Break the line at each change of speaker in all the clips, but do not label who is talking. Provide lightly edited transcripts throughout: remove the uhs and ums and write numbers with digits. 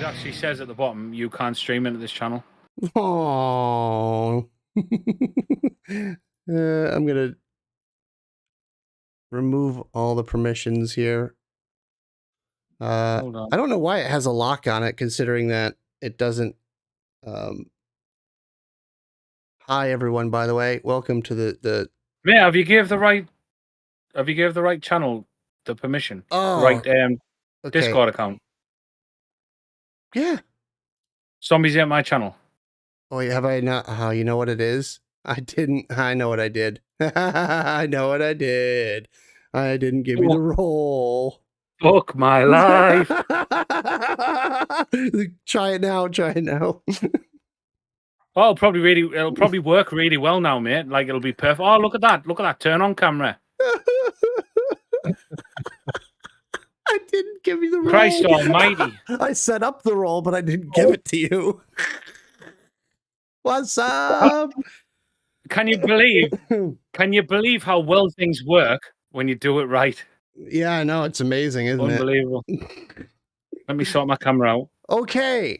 actually says at the bottom, you can't stream into this channel.
Oh. I'm gonna remove all the permissions here.
Hold on.
I don't know why it has a lock on it, considering that it doesn't. Hi everyone, by the way. Welcome to the.
Yeah, have you gave the right channel the permission?
Oh,
right.
okay.
Discord account.
Yeah.
Zombies at my channel.
Oh, have I not? Oh, you know what it is? I didn't. I know what I did. I know what I did. I didn't give you the role.
Fuck my life.
Try it now. Try it now.
Oh, it'll probably work really well now, mate. Like it'll be perfect. Oh, look at that! Look at that! Turn on camera.
I didn't give you the role.
Christ Almighty!
I set up the role, but I didn't give it to you. What's up?
Can you believe? Can you believe how well things work when you do it right?
Yeah, I know. It's amazing, isn't
Unbelievable. Let me sort my camera out.
Okay.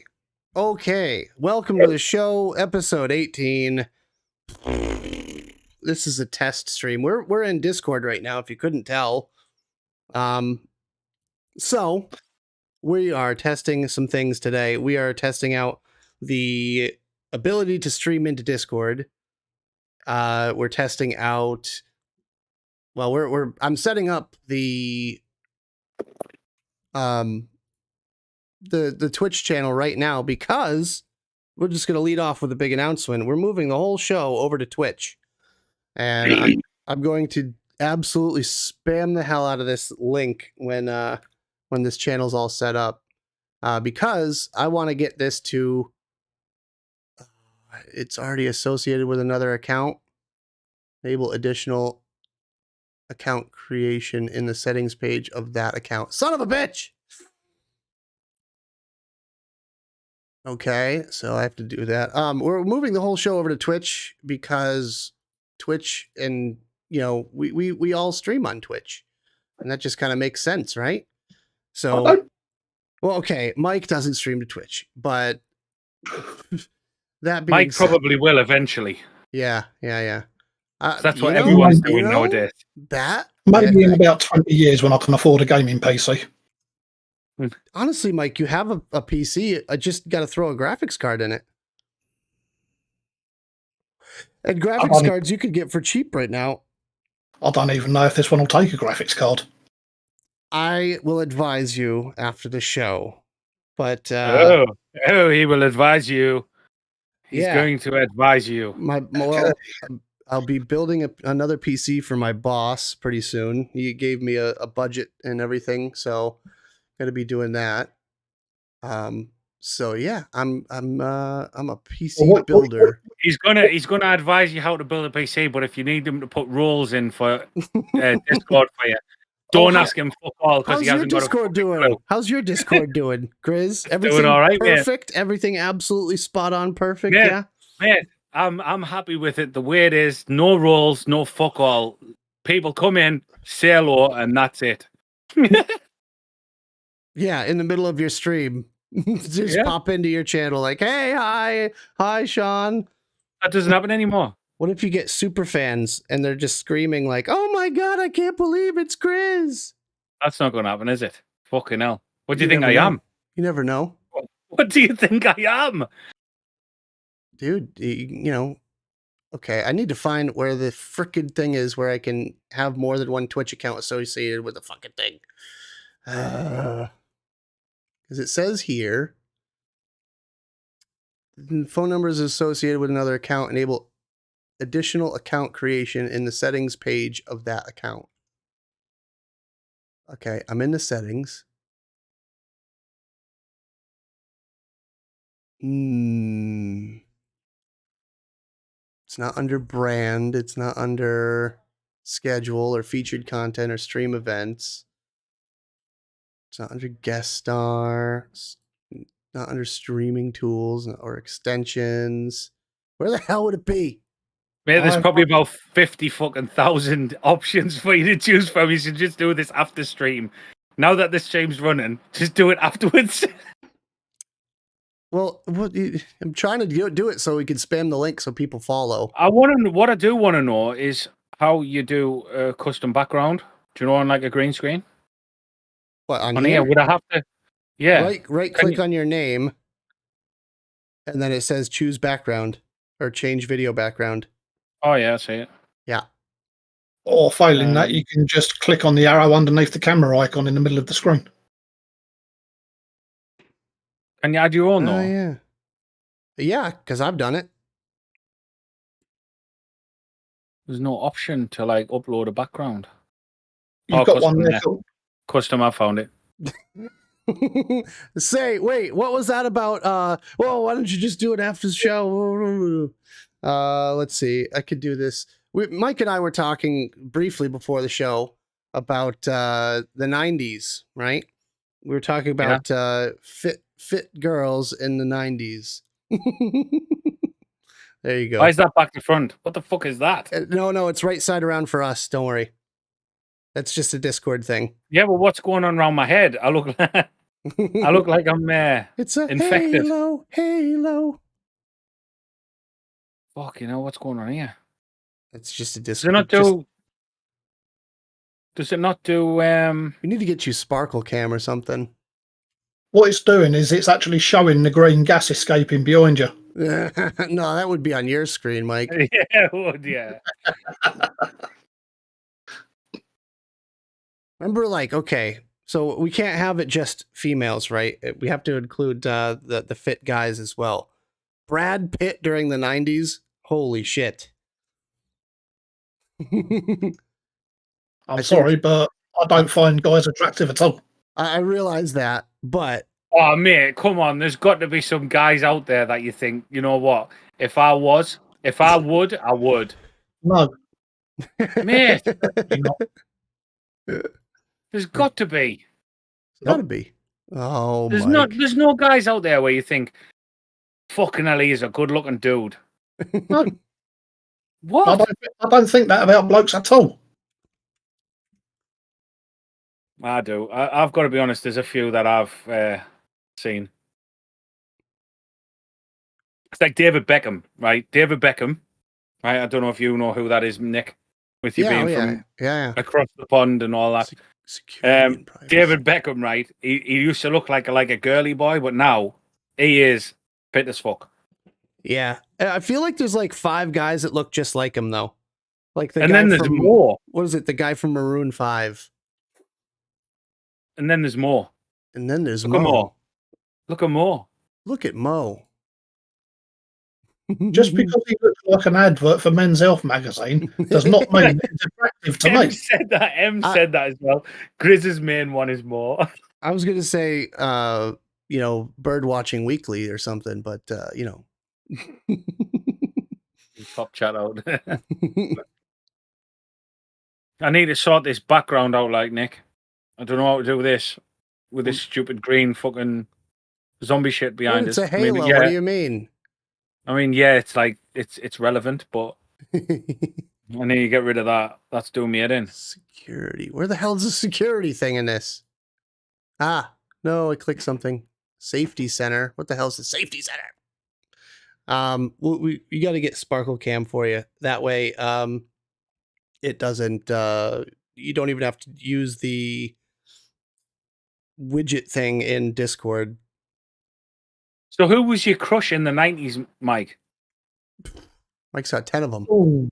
Welcome to the show, episode 18. This is a test stream. We're in Discord right now, if you couldn't tell. So we are testing some things today. We are testing out the ability to stream into Discord. We're testing out. Well, I'm setting up the Twitch channel right now because we're just going to lead off with a big announcement. We're moving the whole show over to Twitch, and I'm going to absolutely spam the hell out of this link when this channel's all set up, because I want to get this to. It's already associated with another account. Enable additional account creation in the settings page of that account. Son of a bitch! Okay, so I have to do that. We're moving the whole show over to Twitch because Twitch, and we all stream on Twitch, and that just kind of makes sense, right? So, well, okay, Mike doesn't stream to Twitch, but that being
Mike probably will eventually.
Yeah.
That's what everyone's doing nowadays.
Maybe in about 20 years when I can afford a gaming PC.
Honestly, Mike, you have a PC. I just got to throw a graphics card in it. And graphics cards you could get for cheap right now.
I don't even know if this one will take a graphics card.
I will advise you after the show. But
he will advise you. He's going to advise you.
I'll be building another PC for my boss pretty soon. He gave me a budget and everything, so going to be doing that. So yeah, I'm a PC builder.
He's gonna advise you how to build a PC, but if you need him to put rules in for Discord for you, don't ask him fuck all because he hasn't got a clue.
How's your Discord doing, Grizz? Everything
doing all right,
perfect? Man. Everything absolutely spot on perfect,
yeah? Man, I'm happy with it the way it is. No rules, no fuck all. People come in, say hello, and that's it.
Yeah, in the middle of your stream. Just pop into your channel like, hey, hi, Sean.
That doesn't happen anymore.
What if you get super fans and they're just screaming like, oh my god, I can't believe it's Grizz?
That's not going to happen, is it? Fucking hell. What do you think I am?
You never know.
What do you think I am?
Dude, okay, I need to find where the frickin' thing is where I can have more than one Twitch account associated with the fucking thing. Because it says here, phone number is associated with another account. Enable additional account creation in the settings page of that account. Okay, I'm in the settings. It's not under brand. It's not under schedule or featured content or stream events. It's not under guest star. It's not under streaming tools or extensions. Where the hell would it be?
Man, there's probably about 50,000 options for you to choose from. You should just do this after stream. Now that the stream's running, just do it afterwards.
Well, I'm trying to do it so we can spam the link so people follow.
What I do want to know is how you do a custom background. Do you know, on like a green screen?
What, on
On
here?
here, would I have to? Yeah.
Right click on your name, and then it says choose background or change video background.
Oh yeah, I see it.
Yeah.
Or failing that, you can just click on the arrow underneath the camera icon in the middle of the screen.
Can you add your own though?
Oh yeah. Yeah, because I've done it.
There's no option to like upload a background.
You've got
custom,
one there.
yeah. Custom, I found it.
Wait, what was that about? Well, why don't you just do it after the show? Let's see. I could do this. Mike and I were talking briefly before the show about the 90s, right? We were talking about fit girls in the 90s. There you go.
Why is that back to front? What the fuck is that?
No, it's right side around for us. Don't worry. That's just a Discord thing.
Yeah, but what's going on around my head? I look like I'm
it's a
infected.
Halo.
Fuck, what's going on here?
It's just a Discord.
Does it not do?
We need to get you Sparkle Cam or something.
What it's doing is it's actually showing the green gas escaping behind you.
No, that would be on your screen, Mike.
Yeah, it would. Yeah.
Remember, okay, so we can't have it just females, right? We have to include the fit guys as well. Brad Pitt during the 90s? Holy shit.
I'm sorry, but I don't find guys attractive at all.
I realize that, but...
Oh, mate, come on. There's got to be some guys out there that you think, you know what? If I would, I would.
No.
Mate. There's got to be.
Gotta be. Oh,
there's no guys out there where you think, fucking hell, he's a good looking dude.
No.
What?
I don't think that about blokes at all.
I do. I've got to be honest, there's a few that I've seen. It's like David Beckham, right? David Beckham, right? I don't know if you know who that is, Nick, with you being from across the pond and all that. David Beckham, right? He used to look like a girly boy, but now he is fit as fuck.
Yeah, I feel like there's 5 guys that look just like him though.
Then there's more.
What is it? The guy from Maroon 5.
And then there's more.
And then there's
Mo. Look at Mo.
Look at Mo.
Just because he looks like an advert for Men's Health magazine does not mean it's attractive to me.
Said that. Said that as well. Grizz's main one is Mo.
I was going to say, Bird Watching Weekly or something, but,
Pop chat out. I need to sort this background out, Nick. I don't know how to do this with this stupid green fucking zombie shit behind us.
It's a halo. What do you mean?
I mean, yeah, it's relevant, but I need to get rid of that. That's doing me head in.
Security. Where the hell is the security thing in this? Ah, no, I clicked something. Safety center. What the hell is the safety center? You got to get Sparkle Cam for you. That way, it doesn't. You don't even have to use the widget thing in Discord.
So who was your crush in the 90s, Mike?
Mike's got 10 of them.
Ooh.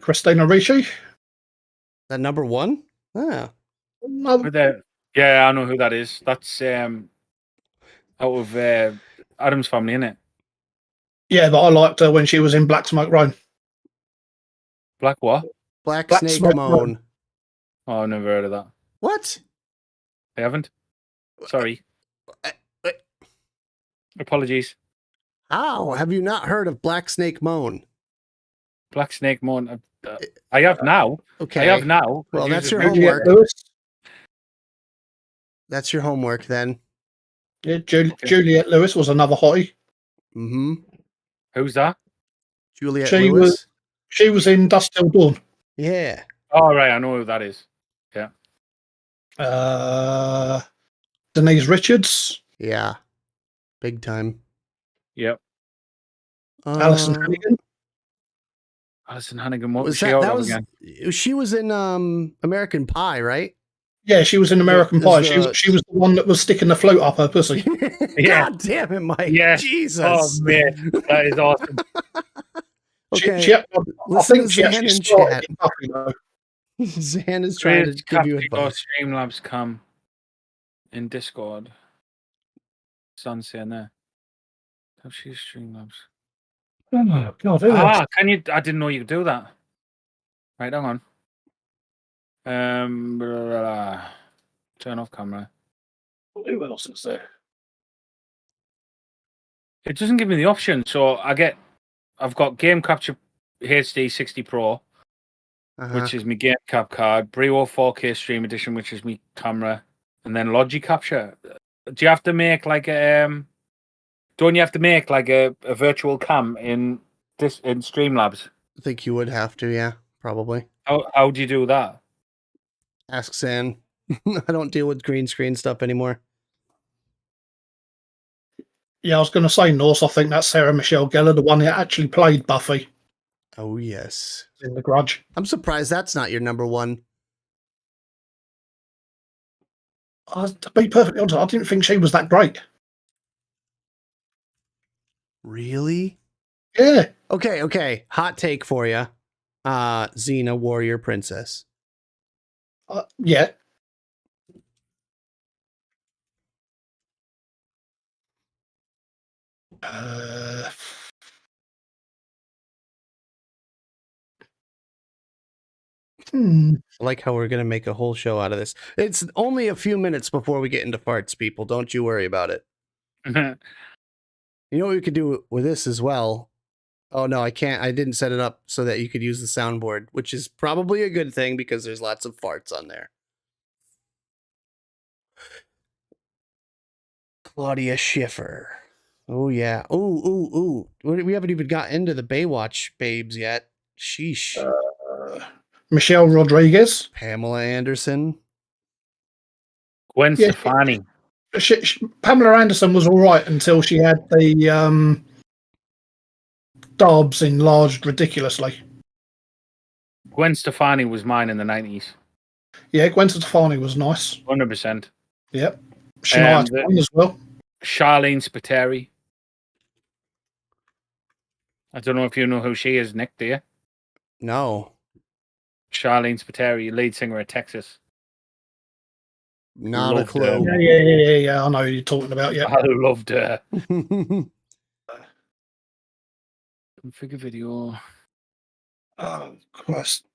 Christina Ricci.
That number 1? Ah.
Yeah, I know who that is. That's out of Adam's Family, isn't it?
Yeah, but I liked her when she was in Black Smoke Road.
Black what?
Black Snake Moan.
Oh, I've never heard of that.
What?
I haven't. Sorry. Apologies.
How have you not heard of Black Snake Moan?
Black Snake Moan. I have now.
Okay.
I have now.
Well, that's your homework. That's your homework then.
Yeah, Juliette Lewis was another hottie.
Mm-hmm.
Who's that?
Juliette Lewis.
She was in Dust Till Dawn.
Yeah.
Oh, right. I know who that is. Yeah.
Denise Richards.
Yeah. Big time.
Yep.
Alison Hannigan.
Alison Hannigan, what was she out of again?
She was in American Pie, right?
Yeah, she was in American Pie. She was the one that was sticking the float up her pussy.
Yeah. God damn it, Mike. Yeah. Jesus.
Oh, man. That is awesome.
Okay.
I think she actually started in Buffy, though.
Zan is trying to give you advice.
Streamlabs come in Discord. Sun's saying there. How she Streamlabs?
Oh God!
Can you? I didn't know you could do that. Right, hang on. Turn off camera.
Who else is there?
It doesn't give me the option, so I've got Game Capture HD 60 Pro, which is my Game Cap card, Brio 4K Stream Edition, which is my camera, and then Logi Capture. Do you have to make like don't you have to make like a virtual cam in Streamlabs?
I think you would have to, yeah, probably.
How do you do that?
Ask Zan. I don't deal with green screen stuff anymore.
Yeah, I was going to say, Norse. I think that's Sarah Michelle Gellar, the one that actually played Buffy.
Oh, yes.
In The Grudge.
I'm surprised that's not your number one.
To be perfectly honest, I didn't think she was that great.
Really?
Yeah.
Okay. Hot take for you. Xena, Warrior Princess.
Yeah.
I like how we're going to make a whole show out of this. It's only a few minutes before we get into farts, people. Don't you worry about it. You know what we could do with this as well? Oh, no, I can't. I didn't set it up so that you could use the soundboard, which is probably a good thing because there's lots of farts on there. Claudia Schiffer. Oh, yeah. Ooh. We haven't even got into the Baywatch babes yet. Sheesh.
Michelle Rodriguez.
Pamela Anderson.
Gwen Stefani.
Pamela Anderson was all right until she had the Dobbs enlarged ridiculously.
Gwen Stefani was mine in the 90s.
Yeah, Gwen Stefani was nice.
100%.
Yep. Shania Twain as well.
Charlene Spiteri. I don't know if you know who she is, Nick, do you?
No.
Charlene Spiteri, lead singer of Texas.
Not a clue.
Yeah. I know who you're talking about. Yeah.
I loved her. Configure video.
Oh, Christ.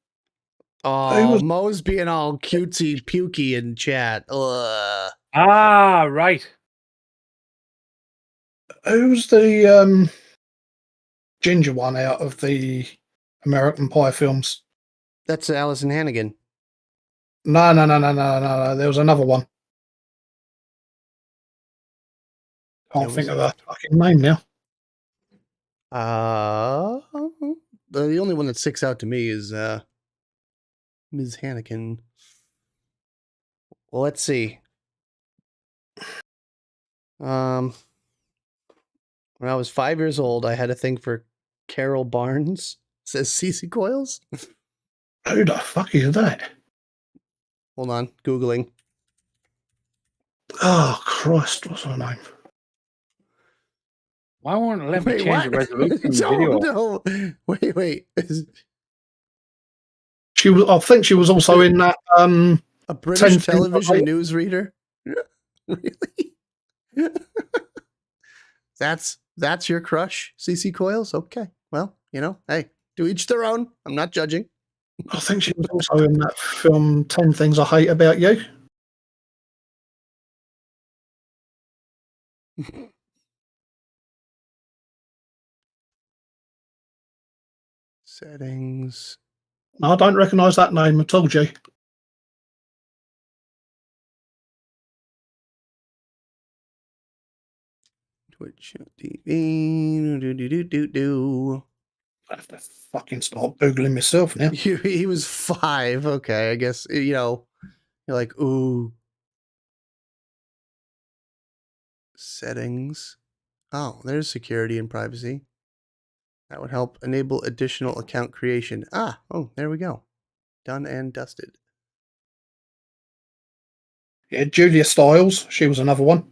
Oh, Mo's being all cutesy pukey in chat. Ugh.
Right.
Who's the ginger one out of the American Pie films?
That's Alison Hannigan.
No. There was another one. Can't think of a fucking name now.
The only one that sticks out to me is Ms. Hannigan. Well, let's see. When I was 5 years old, I had a thing for Carol Barnes. Says CC Coils.
Who the fuck is that?
Hold on, Googling.
Oh, Christ, what's her name?
Why won't it let me change the resolution of the video?
No. Wait.
She was. I think she was also in that.
A British television newsreader. Really? That's your crush, CC Coils? Okay. Well, hey, to each their own. I'm not judging.
I think she was also in that film 10 Things I Hate About You.
Settings.
No, I don't recognise that name. I told you.
Twitch TV.
I have to fucking start Googling myself now.
He was 5. Okay, I guess, you're like, ooh. Settings. Oh, there's security and privacy. That would help enable additional account creation. Oh, there we go. Done and dusted.
Yeah, Julia Stiles, she was another one.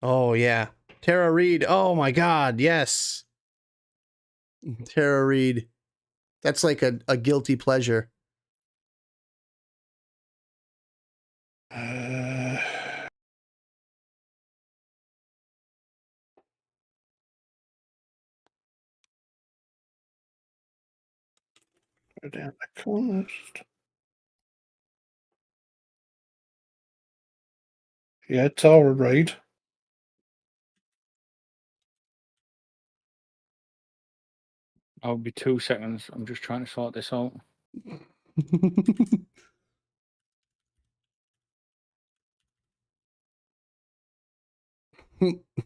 Oh, yeah. Tara Reid. Oh, my God. Yes. Tara Reid. That's like a guilty pleasure.
Go down the cost. Yeah, Tara Reid.
I'll be 2 seconds. I'm just trying to sort this out.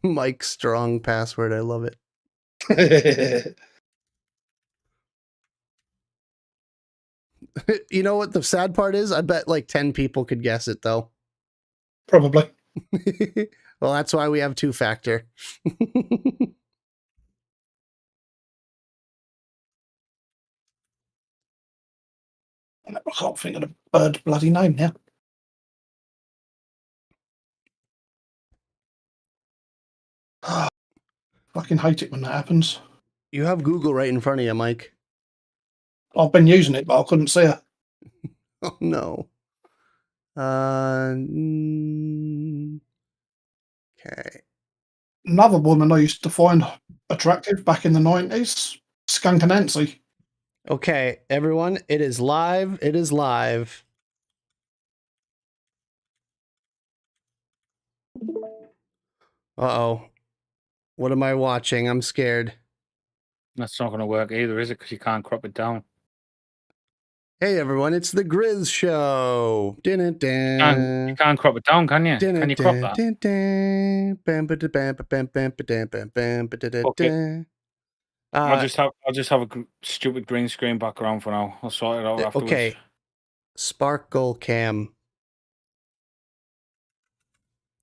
Mike Strong password. I love it. You know what the sad part is? I bet like 10 people could guess it, though.
Probably.
Well, that's why we have two-factor.
I can't think of the bird bloody name now. Fucking hate it when that happens.
You have Google right in front of you, Mike.
I've been using it, but I couldn't see her.
Oh, no. Okay.
Another woman I used to find attractive back in the 90s, Skunk and Nancy.
Okay, everyone, it is live. It is live. Uh-oh. What am I watching? I'm scared.
That's not going to work either, is it? Because you can't crop it down.
Hey, everyone, it's the Grizz Show.
You can't crop it down, can you? Can you crop that? Okay. I'll just have a stupid green screen background for now. I'll sort it out afterwards.
Okay. Sparkle Cam.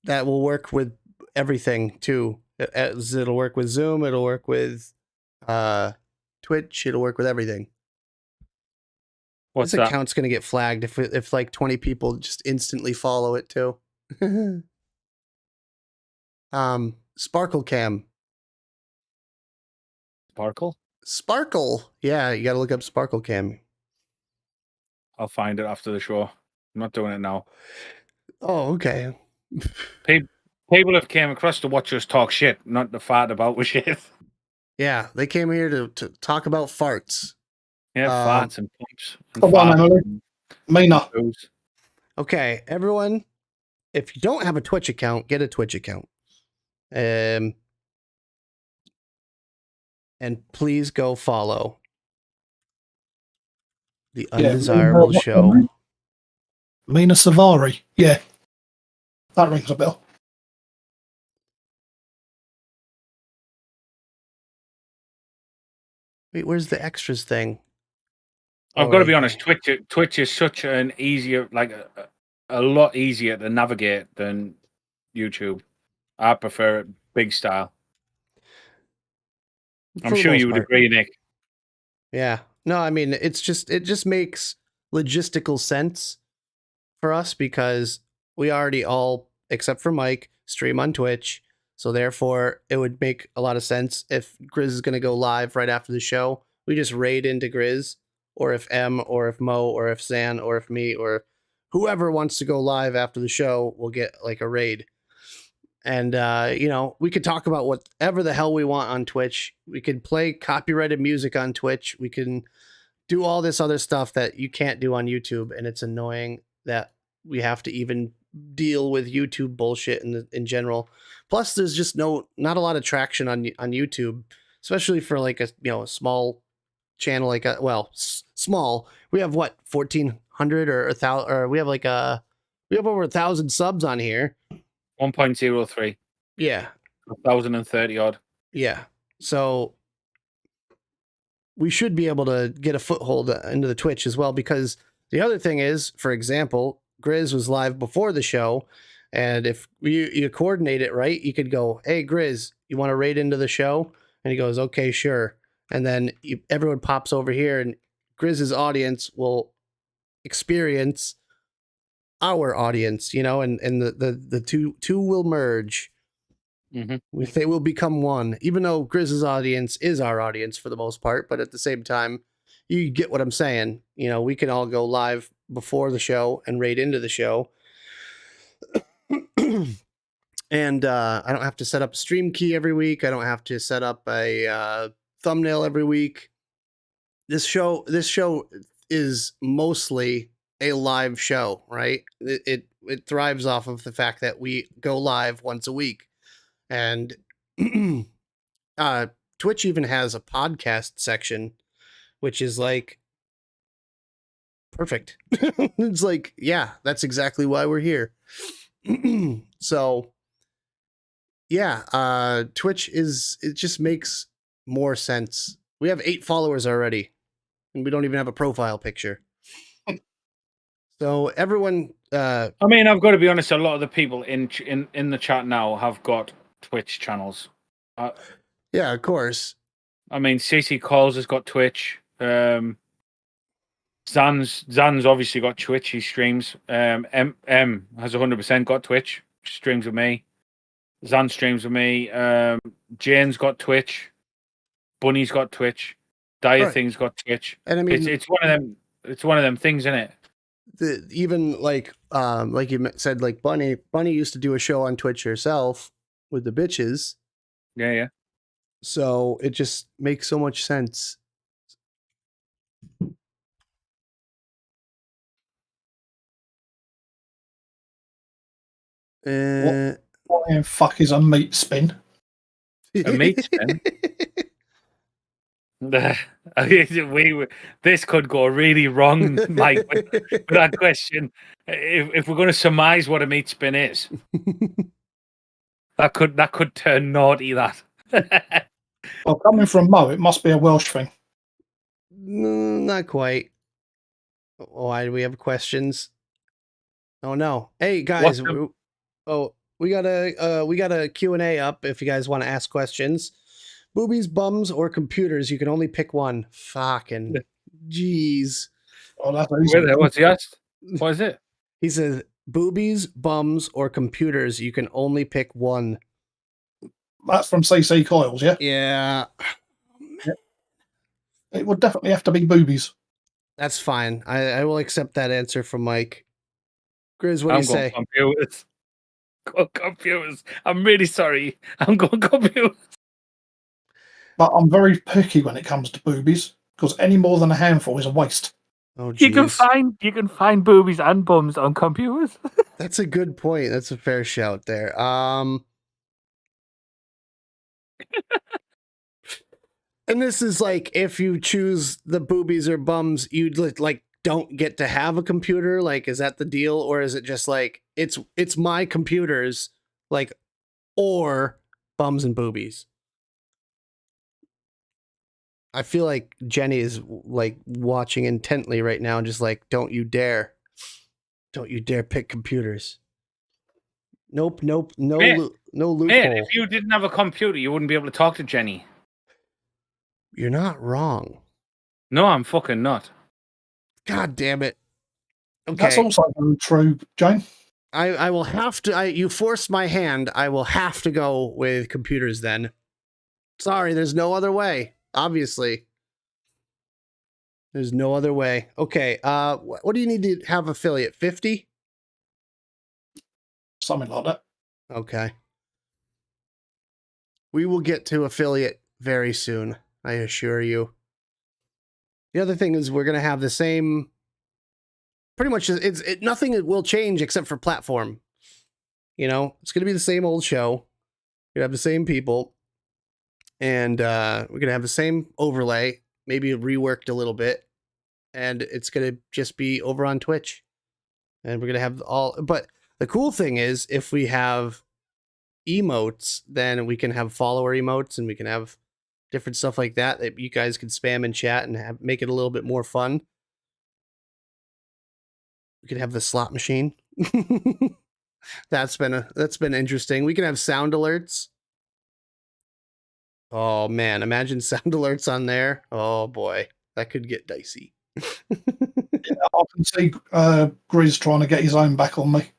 That will work with everything too. It'll work with Zoom. It'll work with Twitch. It'll work with everything.
What's
this
that?
account's gonna get flagged if like 20 people just instantly follow it too. Sparkle Cam.
Sparkle?
Sparkle. Yeah, you gotta look up Sparkle Cam.
I'll find it after the show. I'm not doing it now.
Oh, okay.
People have came across to watch us talk shit, not to fart about with shit.
Yeah, they came here to talk about farts.
Yeah, farts and pumps.
The one, Emily. Mina.
Okay, everyone, if you don't have a Twitch account, get a Twitch account. And please go follow the Undesirables Show.
Mina Savari. Yeah. That rings a bell.
Wait, where's the extras thing?
I've got to be honest. Twitch is such an easier, like a lot easier to navigate than YouTube. I prefer it big style. I'm sure you would agree, Nick.
Yeah. No, I mean it just makes logistical sense for us because we already all, except for Mike, stream on Twitch. So therefore, it would make a lot of sense if Grizz is going to go live right after the show. We just raid into Grizz, or if M, or if Mo, or if Zan, or if me, or whoever wants to go live after the show will get like a raid. And, we could talk about whatever the hell we want on Twitch. We could play copyrighted music on Twitch. We can do all this other stuff that you can't do on YouTube. And it's annoying that we have to even deal with YouTube bullshit in general. Plus, there's just not a lot of traction on YouTube, especially for like a small channel like small. We have what 1,400 or 1,000, or we have we have over 1,000 subs on here.
1.03.
Yeah.
1,030 odd.
Yeah. So we should be able to get a foothold into the Twitch as well, because the other thing is, for example, Grizz was live before the show, and if you coordinate it right, you could go, hey, Grizz, you want to raid into the show? And he goes, okay, sure. And then everyone pops over here, and Grizz's audience will experience our audience, and the two will merge.
Mm-hmm.
They will become one, even though Grizz's audience is our audience for the most part. But at the same time, you get what I'm saying. We can all go live before the show and raid into the show. And I don't have to set up a stream key every week. I don't have to set up a thumbnail every week. This show is mostly a live show, right? It thrives off of the fact that we go live once a week. And Twitch even has a podcast section, which is like perfect. It's like, yeah, that's exactly why we're here. So yeah, Twitch it just makes more sense. We have 8 followers already, and we don't even have a profile picture. So everyone,
I mean, I've got to be honest, a lot of the people in the chat now have got Twitch channels.
Yeah, of course.
I mean, CC Calls has got Twitch. Zan's obviously got Twitch. He streams. M has 100% got Twitch. Streams with me. Zan streams with me. Jane's got Twitch. Bunny's got Twitch. Dire Thing's got Twitch.
And I mean,
it's one of them. It's one of them things, isn't it?
Even like you said, like Bunny used to do a show on Twitch herself with the bitches.
Yeah.
So it just makes so much sense.
What in fuck is a meat spin?
A meat spin? This could go really wrong, Mike, with that question. If we're going to surmise what a meat spin is, that could turn naughty. That.
Well, coming from Mo, it must be a Welsh thing.
Not quite. Why do we have questions? Oh no! Hey guys, we got a Q&A up if you guys want to ask questions. Boobies, bums, or computers? You can only pick one. Fucking jeez.
Oh, that's easy.
What's he asked? What is it?
He says boobies, bums, or computers. You can only pick one.
That's from CC Coils, yeah?
Yeah.
It would definitely have to be boobies.
That's fine. I will accept that answer from Mike. Grizz, what do you say?
Computers. I'm really sorry. I'm going computers.
But I'm very picky when it comes to boobies, because any more than a handful is a waste.
Oh, geez.
You can find boobies and bums on computers.
That's a good point. That's a fair shout there. And this is like, if you choose the boobies or bums, you like don't get to have a computer. Like, is that the deal, or is it just like it's my computers, like, or bums and boobies? I feel like Jenny is like watching intently right now, and just like, don't you dare pick computers. Nope, no loophole.
Man, if you didn't have a computer, you wouldn't be able to talk to Jenny.
You're not wrong.
No, I'm fucking not.
God damn it. Okay.
That's also very true, Jane.
I will have to. You forced my hand. I will have to go with computers then. Sorry, there's no other way. Obviously, there's no other way. Okay. What do you need to have affiliate? 50?
Something like that.
Okay. We will get to affiliate very soon, I assure you. The other thing is we're going to have the same, pretty much, nothing will change except for platform. It's going to be the same old show. We're going to have the same people. And we're going to have the same overlay, maybe reworked a little bit. And it's going to just be over on Twitch. And we're going to have but the cool thing is, if we have emotes, then we can have follower emotes, and we can have different stuff like that you guys can spam in chat and make it a little bit more fun. We could have the slot machine. That's been interesting. We can have sound alerts. Oh man, imagine sound alerts on there. Oh boy, that could get dicey.
Yeah, I can see Grizz trying to get his own back on me.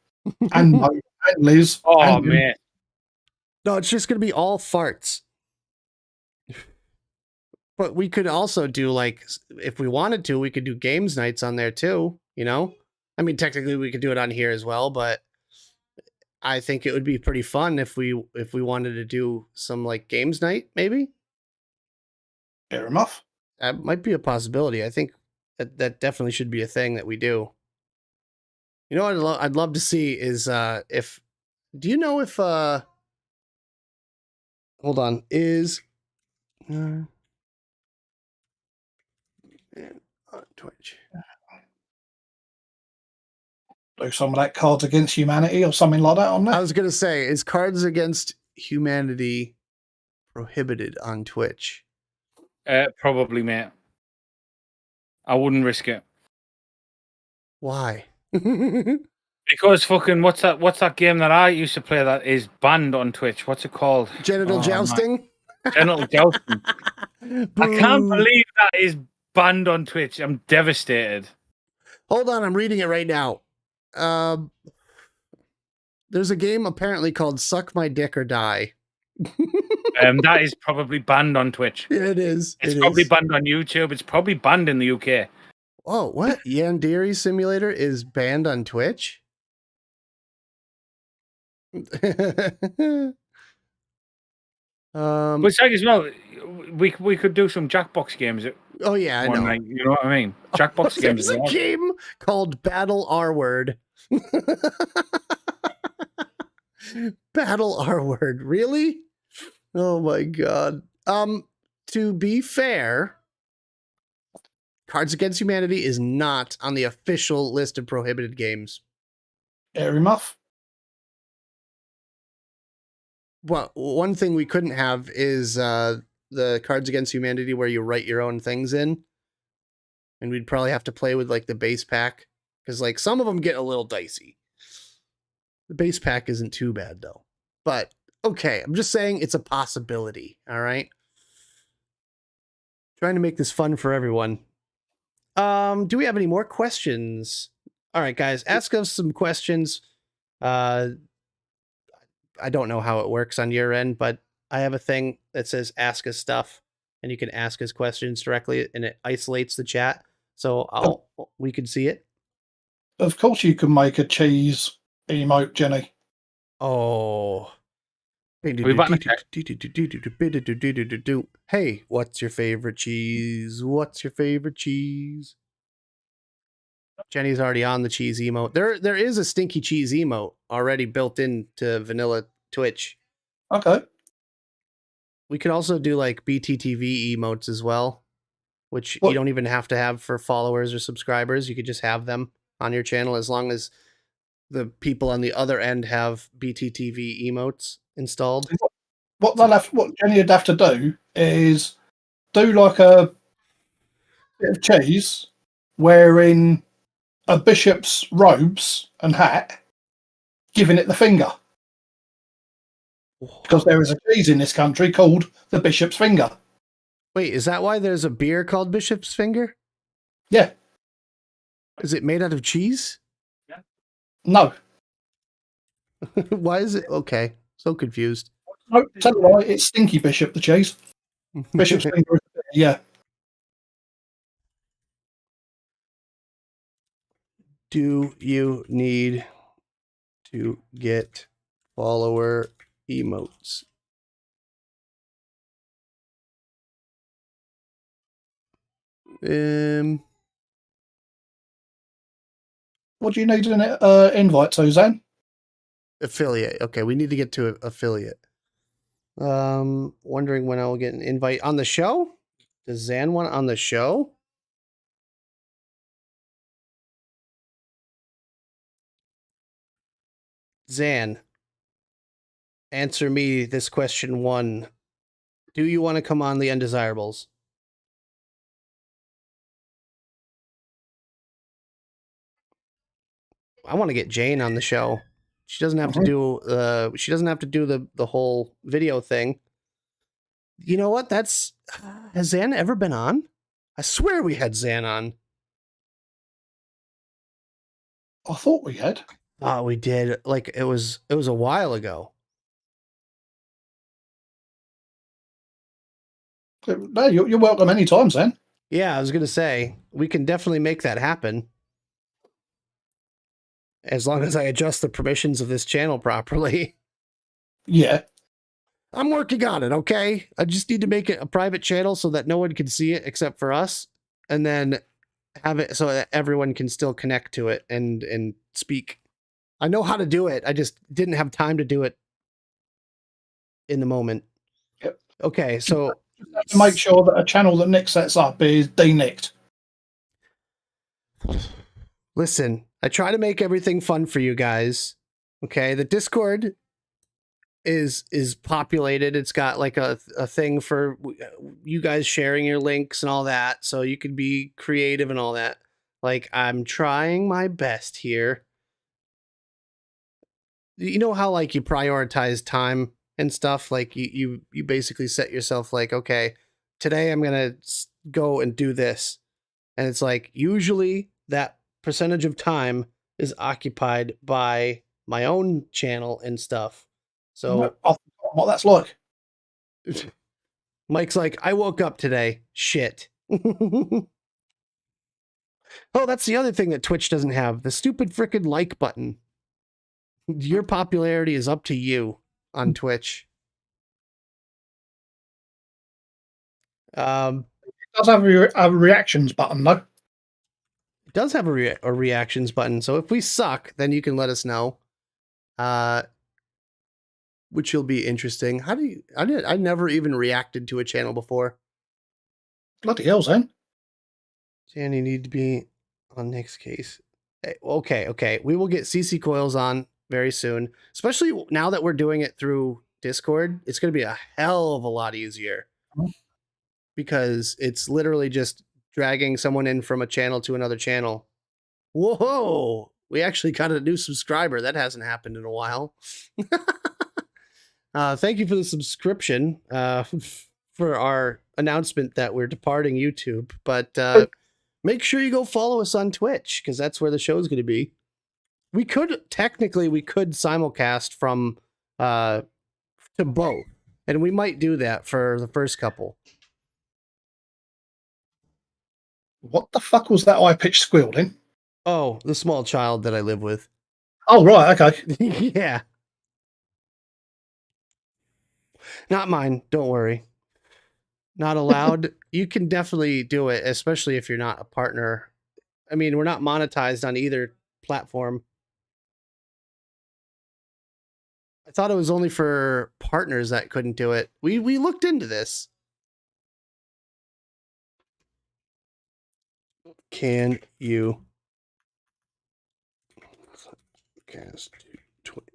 And Mo, and Liz.
Oh man.
No, it's just gonna be all farts. But we could also do, like, if we wanted to, we could do games nights on there too, you know? I mean, technically we could do it on here as well, but I think it would be pretty fun if we wanted to do some, like, games night, maybe?
Fair enough.
That might be a possibility. I think that definitely should be a thing that we do. You know what I'd love to see is if... Do you know if... Hold on. Is... Twitch.
Do some of that Cards Against Humanity or something like that on there.
I was going to say, is Cards Against Humanity prohibited on Twitch?
Probably, mate. I wouldn't risk it.
Why?
Because fucking what's that game that I used to play that is banned on Twitch? What's it called?
Genital jousting?
Genital jousting. I can't believe that is banned on Twitch. I'm devastated.
Hold on, I'm reading it right now. There's a game apparently called Suck My Dick or Die.
That is probably banned on Twitch.
Yeah, it is.
It's probably banned on YouTube. It's probably banned in the UK.
Oh, what? Yandere Simulator is banned on Twitch?
But it's like as well, we could do some Jackbox games.
Oh yeah, I know.
Night, you know what I mean? Jackbox games.
There's a game called Battle R Word. Battle R Word, really? Oh my god. To be fair, Cards Against Humanity is not on the official list of prohibited games.
Fair enough.
Well, one thing we couldn't have is the Cards Against Humanity where you write your own things in. And we'd probably have to play with, like, the base pack. Because, like, some of them get a little dicey. The base pack isn't too bad, though. But, okay, I'm just saying it's a possibility, all right? Trying to make this fun for everyone. Do we have any more questions? All right, guys, ask us some questions. I don't know how it works on your end, but I have a thing that says ask us stuff, and you can ask us questions directly, and it isolates the chat, so we can see it.
Of course you can make a cheese emote, Jenny.
Oh. Hey, what's your favorite cheese? What's your favorite cheese? Jenny's already on the cheese emote. There is a stinky cheese emote already built into vanilla Twitch.
Okay.
We could also do like BTTV emotes as well, which you don't even have to have for followers or subscribers. You could just have them on your channel as long as the people on the other end have BTTV emotes installed.
What Jenny would have to do is do like a bit of cheese wearing a bishop's robes and hat, giving it the finger. Because there is a cheese in this country called the bishop's finger.
Wait, is that why there's a beer called Bishop's Finger?
Yeah.
Is it made out of cheese?
Yeah. No.
Why is it? Okay. So confused.
No, tell you why, it's Stinky Bishop, the cheese. Bishop's Finger, yeah.
Do you need to get follower emotes?
What do you need an invite to, Zan?
Affiliate. Okay, we need to get to affiliate. Wondering when I will get an invite on the show? Does Zan want on the show? Zan, answer me this question 1. do you want to come on the Undesirables? I want to get Jane on the show. She doesn't have to do the whole video thing. You know what? Has Zan ever been on? I swear we had Zan on.
I thought we had.
Oh, we did. Like it was a while ago.
No, you're welcome anytime, Zan.
Yeah, I was gonna say we can definitely make that happen. As long as I adjust the permissions of this channel properly.
Yeah.
I'm working on it, okay? I just need to make it a private channel so that no one can see it except for us, and then have it so that everyone can still connect to it and speak. I know how to do it. I just didn't have time to do it in the moment.
Yep.
Okay, so
to make sure that a channel that Nick sets up is denicked.
Listen, I try to make everything fun for you guys. Okay, the Discord is populated. It's got like a thing for you guys sharing your links and all that, so you can be creative and all that. Like, I'm trying my best here. You know how like you prioritize time and stuff? Like you basically set yourself like, okay, today I'm gonna go and do this, and it's like usually that percentage of time is occupied by my own channel and stuff. So
what that's like.
Mike's like, I woke up today. Shit. Oh, that's the other thing that Twitch doesn't have. The stupid frickin' like button. Your popularity is up to you on Twitch.
It does have a reactions button, though.
It does have a reactions button, so if we suck, then you can let us know. Which will be interesting. I never even reacted to a channel before.
Bloody hell, Zane.
Sandy need to be on Nick's case. Okay. We will get CC Coils on very soon, especially now that we're doing it through Discord. It's going to be a hell of a lot easier because it's literally just dragging someone in from a channel to another channel. Whoa! We actually got a new subscriber. That hasn't happened in a while. Thank you for the subscription for our announcement that we're departing YouTube. But make sure you go follow us on Twitch because that's where the show's going to be. We could simulcast from to both, and we might do that for the first couple.
What the fuck was that high-pitched squealing?
Oh, the small child that I live with.
Oh, right, okay.
Yeah. Not mine, don't worry. Not allowed. You can definitely do it, especially if you're not a partner. I mean, we're not monetized on either platform. I thought it was only for partners that couldn't do it. We looked into this. Can you cast 20?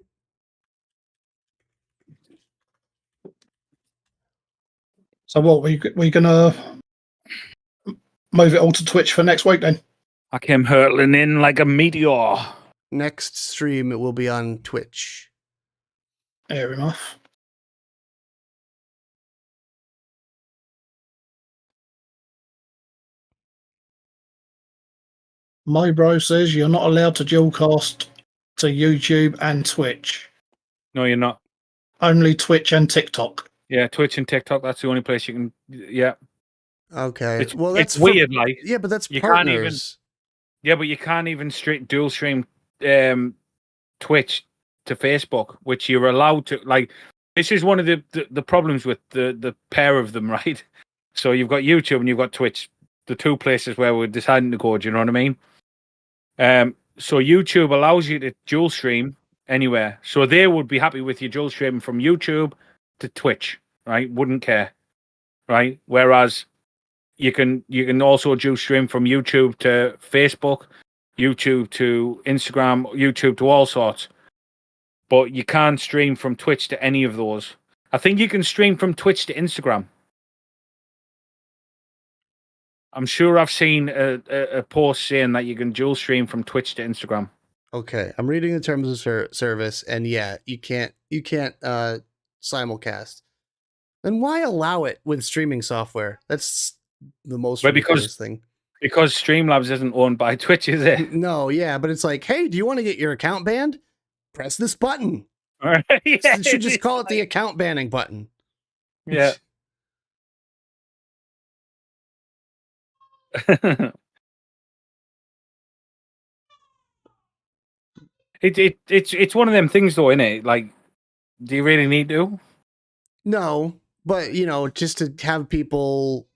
So what, we gonna move it all to Twitch for next week then?
I came hurtling in like a meteor.
Next stream, it will be on Twitch.
Fair enough. My bro says you're not allowed to dualcast to YouTube and Twitch.
No, you're not.
Only Twitch and TikTok.
Yeah, Twitch and TikTok. That's the only place you can. Yeah.
Okay.
It's weird, like.
Yeah, but that's
you
partners.
Can't even, yeah, but you can't even dual stream Twitch to Facebook, which you're allowed to. Like, this is one of the problems with the pair of them, right? So you've got YouTube and you've got Twitch, the two places where we're deciding to go. Do you know what I mean? So YouTube allows you to dual stream anywhere. So they would be happy with you dual streaming from YouTube to Twitch, right? Wouldn't care, right? Whereas you can also dual stream from YouTube to Facebook, YouTube to Instagram, YouTube to all sorts. But you can't stream from Twitch to any of those. I think you can stream from Twitch to Instagram. I'm sure I've seen a post saying that you can dual stream from Twitch to Instagram.
Okay, I'm reading the terms of service, and yeah, you can't simulcast. Then why allow it with streaming software? That's the most ridiculous thing.
Because Streamlabs isn't owned by Twitch, is it?
No, yeah, but it's like, hey, do you want to get your account banned? Press this button.
Yeah,
you should just call it the account banning button.
Yeah. It's one of them things, though, isn't it? Like, do you really need to?
No, but just to have people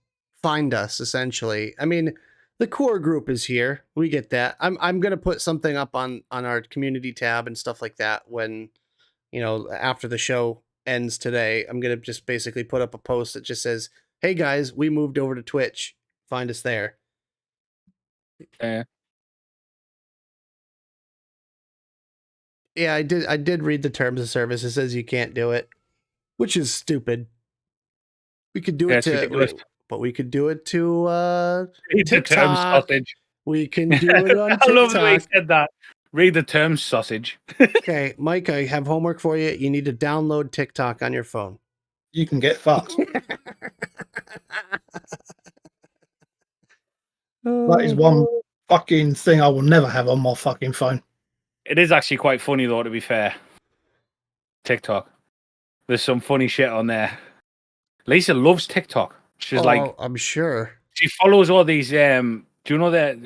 find us, essentially. I mean, the core group is here. We get that. I'm gonna put something up on our community tab and stuff like that when, after the show ends today. I'm gonna just basically put up a post that just says, "Hey guys, we moved over to Twitch. Find us there." Yeah, I did read the terms of service. It says you can't do it, which is stupid. We could do it but we could do it to TikTok. We can do it on TikTok.
I love the way he said that. Read the terms, sausage.
Okay, Mike, I have homework for you. You need to download TikTok on your phone.
You can get fucked. That is one fucking thing I will never have on my fucking phone.
It is actually quite funny, though, to be fair. TikTok. There's some funny shit on there. Lisa loves TikTok. She's
I'm sure.
She follows all these. Do you know that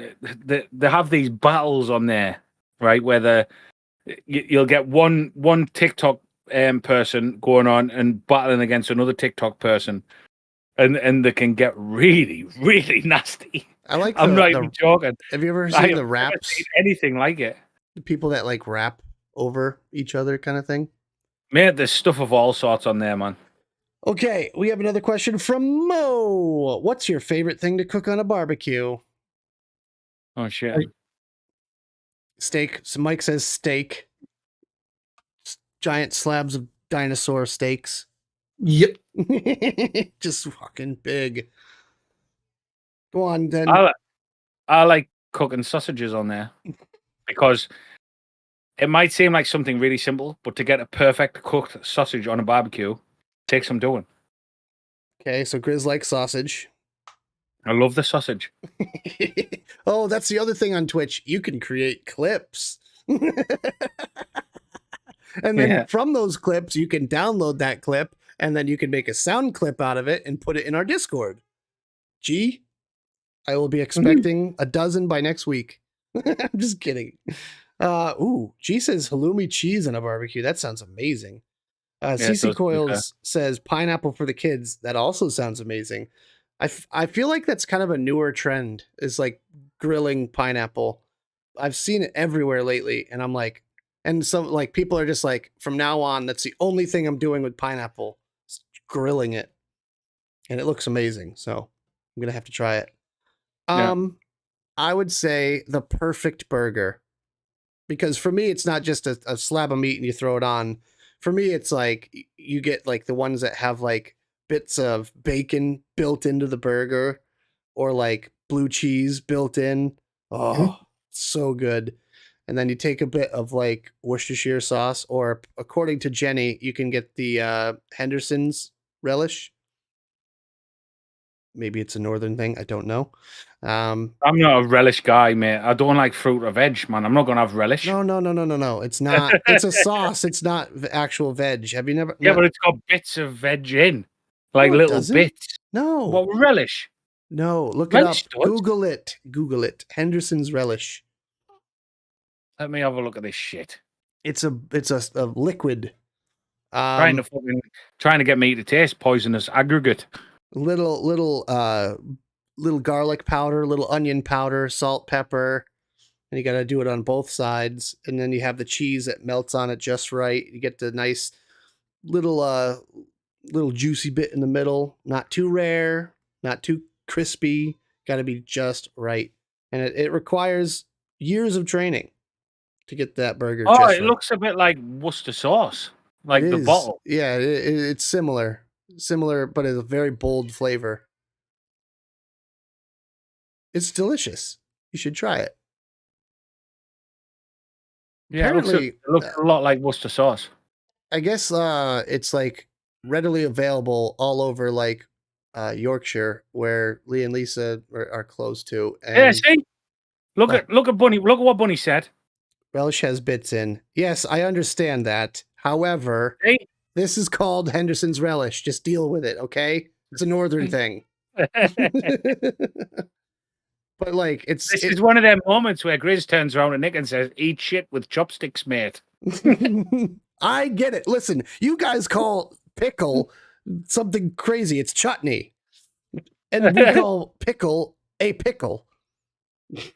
they have these battles on there, right? Where you'll get one TikTok person going on and battling against another TikTok person, and they can get really, really nasty. I'm not even joking.
Have you ever seen the raps?
Never seen anything like it.
The people that like rap over each other, kind of thing.
Mate, there's stuff of all sorts on there, man.
Okay, we have another question from Mo. What's your favorite thing to cook on a barbecue?
Oh, shit.
Steak. So Mike says steak. Giant slabs of dinosaur steaks.
Yep.
Just fucking big. Go on, then.
I like cooking sausages on there because it might seem like something really simple, but to get a perfect cooked sausage on a barbecue takes some doing.
Okay, so Grizz likes sausage.
I love the sausage.
Oh, that's the other thing on Twitch. You can create clips. And then from those clips, you can download that clip, and then you can make a sound clip out of it and put it in our Discord. G, I will be expecting a dozen by next week. I'm just kidding. G says halloumi cheese on a barbecue. That sounds amazing. CC Coils says pineapple for the kids. That also sounds amazing. I feel like that's kind of a newer trend, is like grilling pineapple. I've seen it everywhere lately, and I'm like, and some like people are just like, from now on, that's the only thing I'm doing with pineapple, is grilling it, and it looks amazing. So I'm gonna have to try it. I would say the perfect burger, because for me, it's not just a slab of meat and you throw it on. For me, it's like you get like the ones that have like bits of bacon built into the burger, or like blue cheese built in. Oh, so good. And then you take a bit of like Worcestershire sauce, or according to Jenny, you can get the Henderson's relish. Maybe it's a northern thing. I don't know.
I'm not a relish guy, mate. I don't like fruit or veg, man. I'm not gonna have relish.
No. It's not. It's a sauce. It's not actual veg. Have you never?
Yeah, but it's got bits of veg in, like little bits.
No.
What relish?
No. Look it up. Google it. Google it. Henderson's relish.
Let me have a look at this shit.
It's a liquid.
Trying to get me to taste poisonous aggregate.
Little garlic powder, little onion powder, salt, pepper, and you got to do it on both sides. And then you have the cheese that melts on it just right. You get the nice little juicy bit in the middle, not too rare, not too crispy. Got to be just right, and it requires years of training to get that burger.
Oh, it looks a bit like Worcester sauce. like the bottle.
Yeah, it's similar, but it's a very bold flavor. It's delicious. You should try it.
Yeah, it looks a lot like Worcester sauce.
I guess it's like readily available all over like Yorkshire, where Lee and Lisa are close to. And
yeah, see, look at Bunny. Look at what Bunny said.
Relish has bits in. Yes, I understand that. However, this is called Henderson's Relish. Just deal with it, okay? It's a northern thing. But like, this
is one of them moments where Grizz turns around to Nick and says, "Eat shit with chopsticks, mate."
I get it. Listen, you guys call pickle something crazy. It's chutney, and we call pickle a pickle.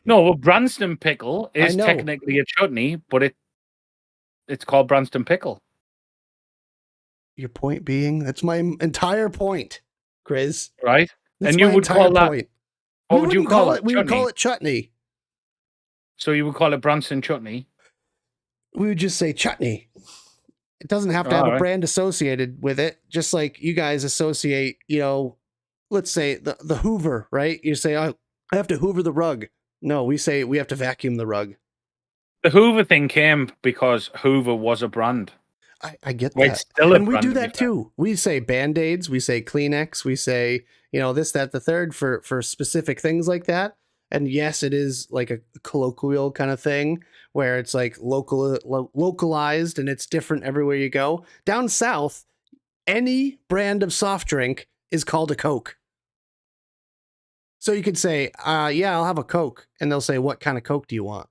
No, well, Branston pickle is technically a chutney, but it's called Branston pickle.
Your point being, that's my entire point, Grizz.
Right?
That's
and you would call that.
Point.
What would you call it?
We would call it chutney.
So you would call it Branston chutney?
We would just say chutney. It doesn't have to have a brand associated with it. Just like you guys associate, let's say the Hoover, right? You say, I have to Hoover the rug. No, we say we have to vacuum the rug.
The Hoover thing came because Hoover was a brand.
I get that. And we do that too. We say Band-Aids, we say Kleenex, we say, this, that, the third for specific things like that. And yes, it is like a colloquial kind of thing where it's like localized and it's different everywhere you go. Down south, any brand of soft drink is called a Coke. So you could say, yeah, I'll have a Coke. And they'll say, what kind of Coke do you want?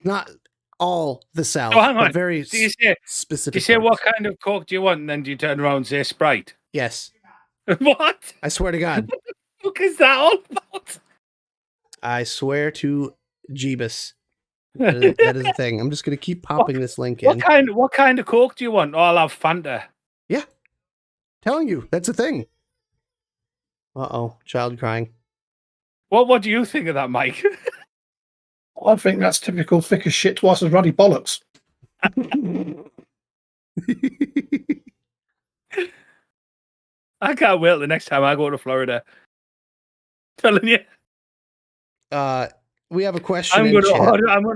Not all the South, but very specific.
Do you say, what kind of Coke do you want? And then do you turn around and say Sprite?
Yes.
What?
I swear to God.
What the fuck is that all about?
I swear to Jeebus. That is the thing. I'm just going to keep popping this link in.
What kind of Coke do you want? Oh, I'll have Fanta.
Yeah. Telling you, that's a thing. Uh-oh, child crying.
What do you think of that, Mike?
I think that's typical thick as shit twice as ruddy bollocks.
I can't wait the next time I go to Florida. Telling you.
We have a question.
I'm going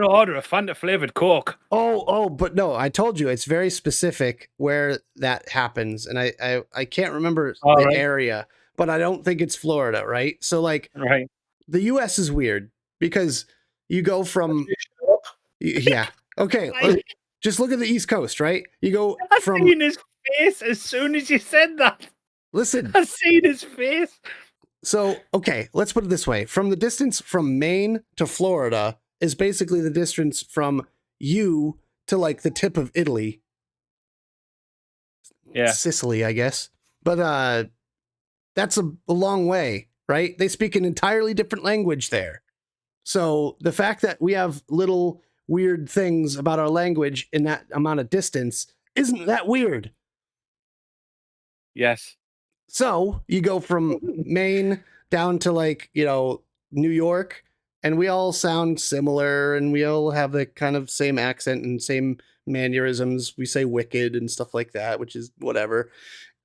to order a Fanta flavored Coke.
But no, I told you it's very specific where that happens, and I can't remember the area, but I don't think it's Florida, right? So like, the U.S. is weird because you go from okay, just look at the East Coast, right? You go from.
I seen his face as soon as you said that.
Listen,
I seen his face.
So, okay, let's put it this way. From the distance from Maine to Florida is basically the distance from you to like the tip of Italy.
Yeah.
Sicily, I guess. But that's a long way, right? They speak an entirely different language there. So the fact that we have little weird things about our language in that amount of distance isn't that weird.
Yes.
So you go from Maine down to like, New York, and we all sound similar and we all have the kind of same accent and same mannerisms. We say wicked and stuff like that, which is whatever.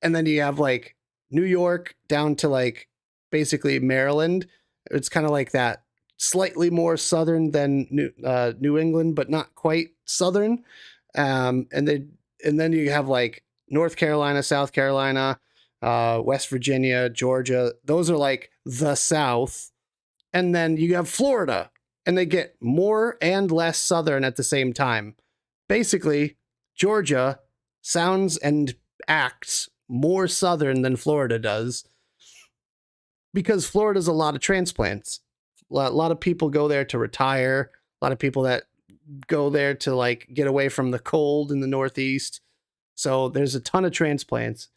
And then you have like New York down to like basically Maryland. It's kind of like that, slightly more southern than New England, but not quite southern. And then you have like North Carolina, South Carolina, West Virginia, Georgia. Those are like the South. And then you have Florida, and they get more and less southern at the same time. Basically, Georgia sounds and acts more southern than Florida does because Florida's a lot of transplants. A lot of people go there to retire. A lot of people that go there to like get away from the cold in the Northeast. So there's a ton of transplants.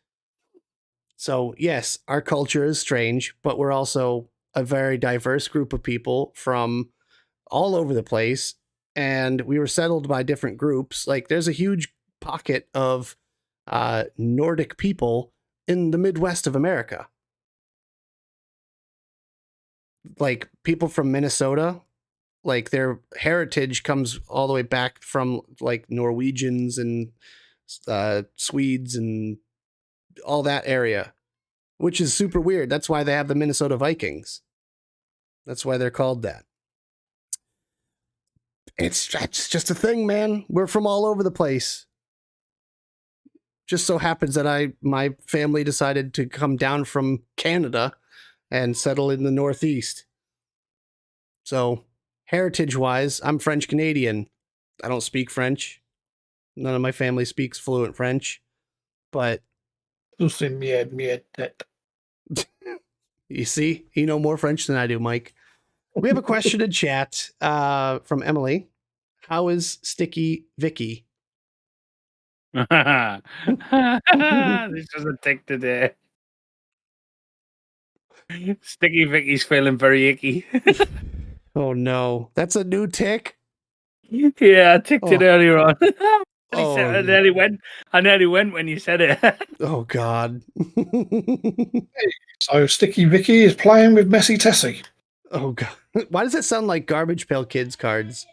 So yes, our culture is strange, but we're also a very diverse group of people from all over the place. And we were settled by different groups. Like there's a huge pocket of Nordic people in the Midwest of America. Like people from Minnesota, like their heritage comes all the way back from like Norwegians and Swedes, and all that area, which is super weird. That's why they have the Minnesota Vikings. That's why they're called that. It's just a thing, man. We're from all over the place. Just so happens that my family decided to come down from Canada and settle in the Northeast. So, heritage-wise, I'm French-Canadian. I don't speak French. None of my family speaks fluent French. But
you
see, you know more French than I do, Mike. We have a question in chat from Emily. How is Sticky Vicky?
This was a tick today. Sticky Vicky's feeling very icky.
Oh no, that's a new tick.
Yeah, I ticked it earlier on. I nearly went when you said it.
Oh God.
So Sticky Vicky is playing with Messy Tessie.
Oh God. Why does it sound like Garbage Pail Kids cards?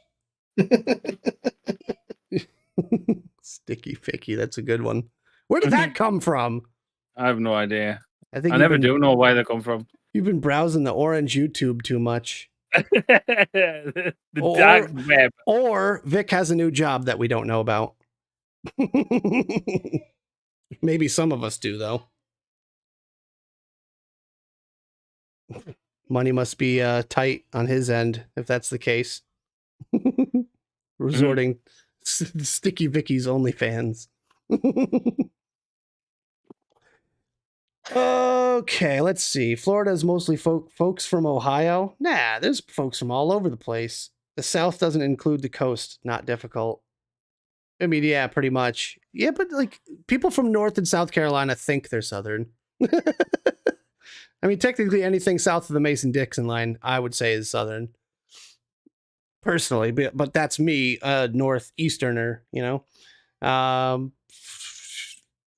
Sticky Vicky, that's a good one. Where did that come from?
I have no idea.
I
never do know why they come from.
You've been browsing the orange YouTube too much.
the dark web.
Or Vic has a new job that we don't know about. Maybe some of us do, though. Money must be tight on his end, if that's the case. Resorting Sticky Vicky's OnlyFans. Okay, let's see. Florida is mostly folks from Ohio. Nah, there's folks from all over the place. The South doesn't include the coast. Not difficult. I mean, yeah, pretty much. Yeah, but like people from North and South Carolina think they're Southern. I mean, technically anything south of the Mason-Dixon line, I would say is Southern. Personally, but that's me, Northeasterner, you know?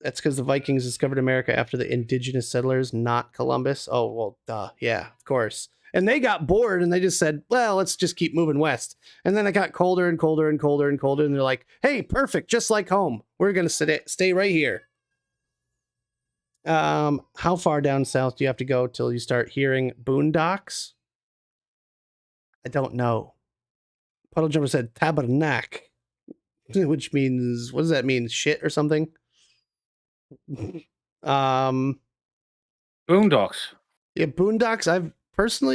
That's because the Vikings discovered America after the indigenous settlers, not Columbus. Oh, well, duh. Yeah, of course. And they got bored and they just said, well, let's just keep moving west. And then it got colder and colder and colder and colder. And they're like, hey, perfect. Just like home. We're going to stay right here. How far down south do you have to go till you start hearing boondocks? I don't know. Puddle Jumper said tabernacle, which means, what does that mean? Shit or something?
Boondocks.
Yeah, boondocks.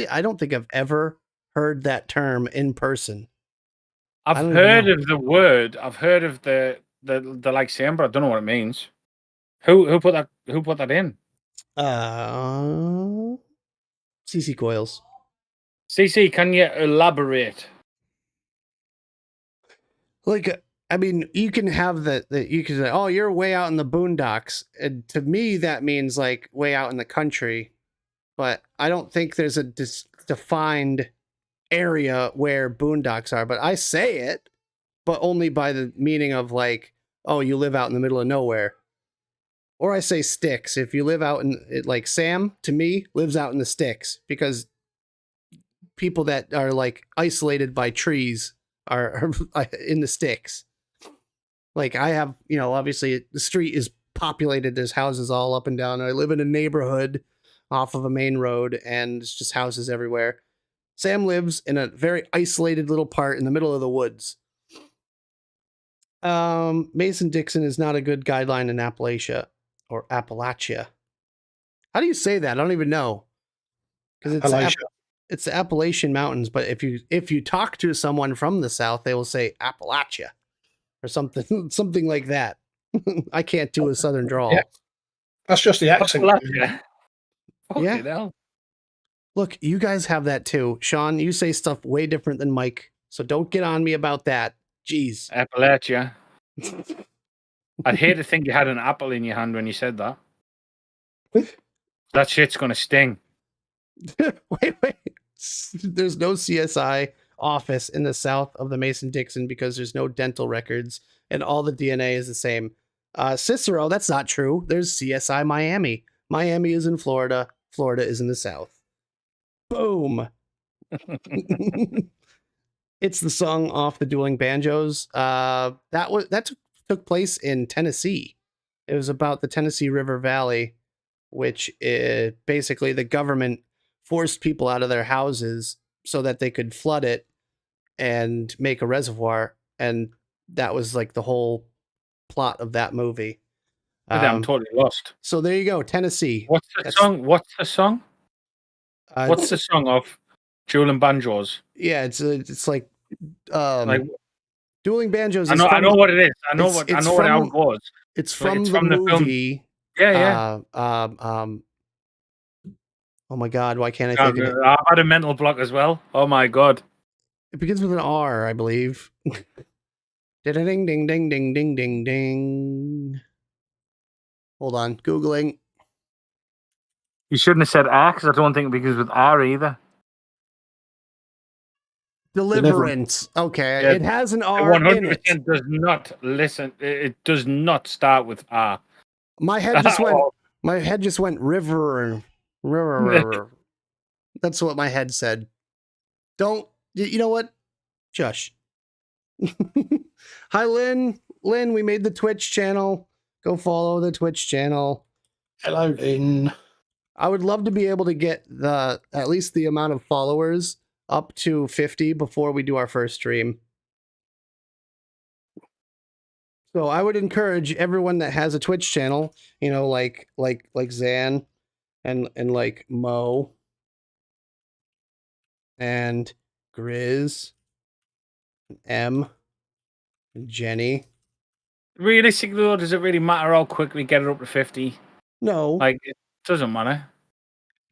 I don't think I've ever heard that term in person.
I've heard of the word. I've heard of the like saying, but I don't know what it means. Who put that in?
CC Coils.
CC, can you elaborate?
Like, I mean, you can have you can say, oh, you're way out in the boondocks. And to me, that means like way out in the country. But I don't think there's a defined area where boondocks are. But I say it, but only by the meaning of like, oh, you live out in the middle of nowhere. Or I say sticks. If you live out in it, like Sam, to me, lives out in the sticks, because people that are like isolated by trees are in the sticks. Like I have, you know, obviously the street is populated. There's houses all up and down. I live in a neighborhood off of a main road and it's just houses everywhere. Sam lives in a very isolated little part in the middle of the woods. Mason-Dixon is not a good guideline in Appalachia or Appalachia. How do you say that? I don't even know. Because it's the Appalachian Mountains, but if you talk to someone from the South, they will say Appalachia or something like that. I can't do a Southern drawl.
Yeah. That's just the accent.
Yeah. Look, you guys have that too. Sean, you say stuff way different than Mike, so don't get on me about that. Jeez.
Appalachia. I'd hate to think you had an apple in your hand when you said that. That shit's gonna sting.
Wait. There's no CSI office in the south of the Mason-Dixon because there's no dental records and all the DNA is the same. Cicero, that's not true. There's CSI Miami. Miami is in Florida. Florida is in the south. Boom. It's the song off the Dueling Banjos. That took took place in Tennessee. It was about the Tennessee River Valley, which basically the government forced people out of their houses so that they could flood it and make a reservoir. And that was like the whole plot of that movie.
I'm totally lost.
So there you go, Tennessee.
What's the song? What's the song of Dueling Banjos?
Yeah, it's like Dueling Banjos.
I know what it is. I know what how it was.
It's from the movie.
Yeah.
Oh my God! Why can't I think of it?
I've had a mental block as well. Oh my God!
It begins with an R, I believe. Ding ding ding ding ding ding ding. Hold on, Googling.
You shouldn't have said R because I don't think it begins with R either.
Deliverance. Okay, yeah, it has an R 100% in it.
Does not listen. It does not start with R.
My head just went river. That's what my head said. Don't you know what? Shush. Hi, Lynn. Lynn, we made the Twitch channel. Go follow the Twitch channel.
Hello, Lynn.
I would love to be able to get at least the amount of followers up to 50 before we do our first stream. So I would encourage everyone that has a Twitch channel, you know, like Zan and like Mo and Grizz, and M, and Jenny.
Realistically, though, does it really matter how quickly we get it up to 50?
No.
Like, it doesn't matter.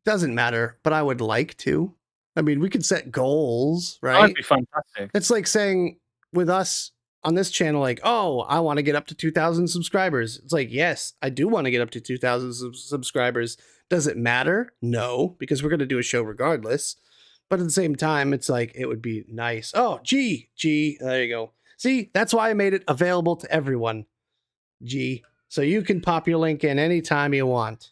Doesn't matter, but I would like to. I mean, we could set goals, right?
That'd be fantastic.
It's like saying with us on this channel, like, oh, I want to get up to 2,000 subscribers. It's like, yes, I do want to get up to 2,000 subscribers. Does it matter? No, because we're going to do a show regardless. But at the same time, it's like, it would be nice. Oh, G, there you go. See, that's why I made it available to everyone. G. So you can pop your link in anytime you want.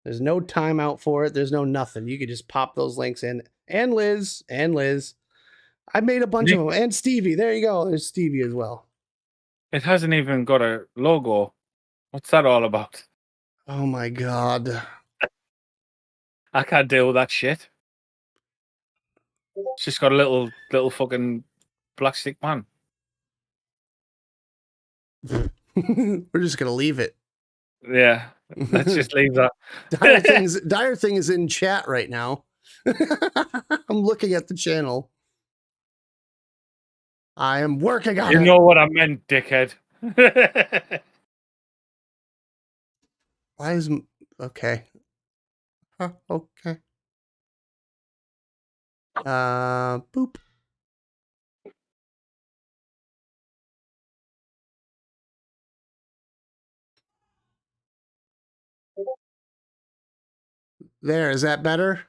There's no timeout for it. There's no nothing. You could just pop those links in. And Liz. I made a bunch of them. And Stevie. There you go. There's Stevie as well.
It hasn't even got a logo. What's that all about?
Oh my God.
I can't deal with that shit. It's just got a little fucking plastic man.
We're just gonna leave it.
Yeah, let's just leave that.
Dire Thing is in chat right now. I'm looking at the channel. I am working on it.
You know what I meant, dickhead.
Why is okay? Huh, okay. Boop. There, is that better?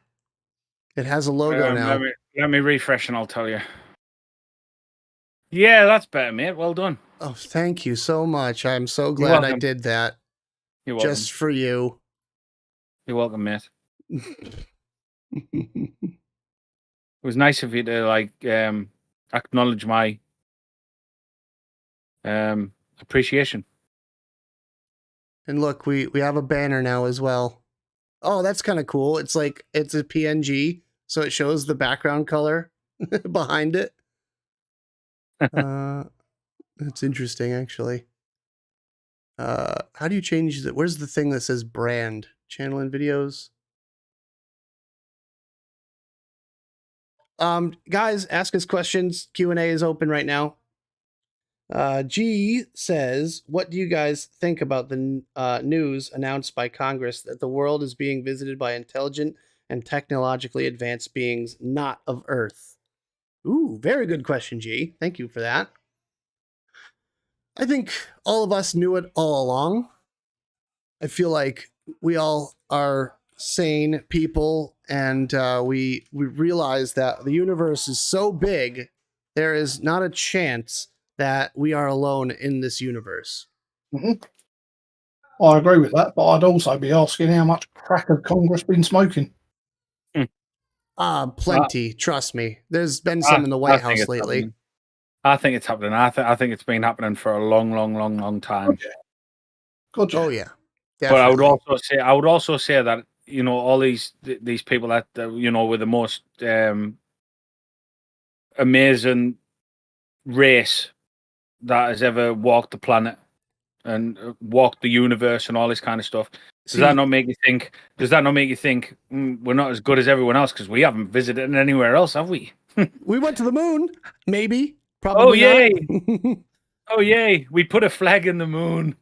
It has a logo now.
Let me refresh and I'll tell you. Yeah, that's better, mate. Well done.
Oh, thank you so much. I'm so glad I did that.
You're welcome.
Just for you.
You're welcome, mate. It was nice of you to acknowledge my appreciation.
And look, we have a banner now as well. Oh, that's kind of cool. It's a PNG, so it shows the background color behind it. That's interesting, actually. How do you change that? Where's the thing that says brand? Channel and videos. Guys, ask us questions. Q&A is open right now. G says, what do you guys think about the news announced by Congress that the world is being visited by intelligent and technologically advanced beings not of Earth? Ooh, very good question, G. Thank you for that. I think all of us knew it all along. I feel like we all are sane people, and we realize that the universe is so big, there is not a chance that we are alone in this universe.
Mm-hmm. I agree with that, but I'd also be asking how much crack have Congress been smoking?
Plenty, trust me. There's been some in the White House lately.
I think it's happening. I think it's been happening for a long time.
Gotcha.
Oh yeah. Definitely.
But I would also say that, you know, all these people that you know, with the most amazing race that has ever walked the planet and walked the universe and all this kind of stuff. Does that not make you think? We're not as good as everyone else because we haven't visited anywhere else, have we?
We went to the moon, maybe. Probably.
Oh yay! Oh yay! We put a flag in the moon.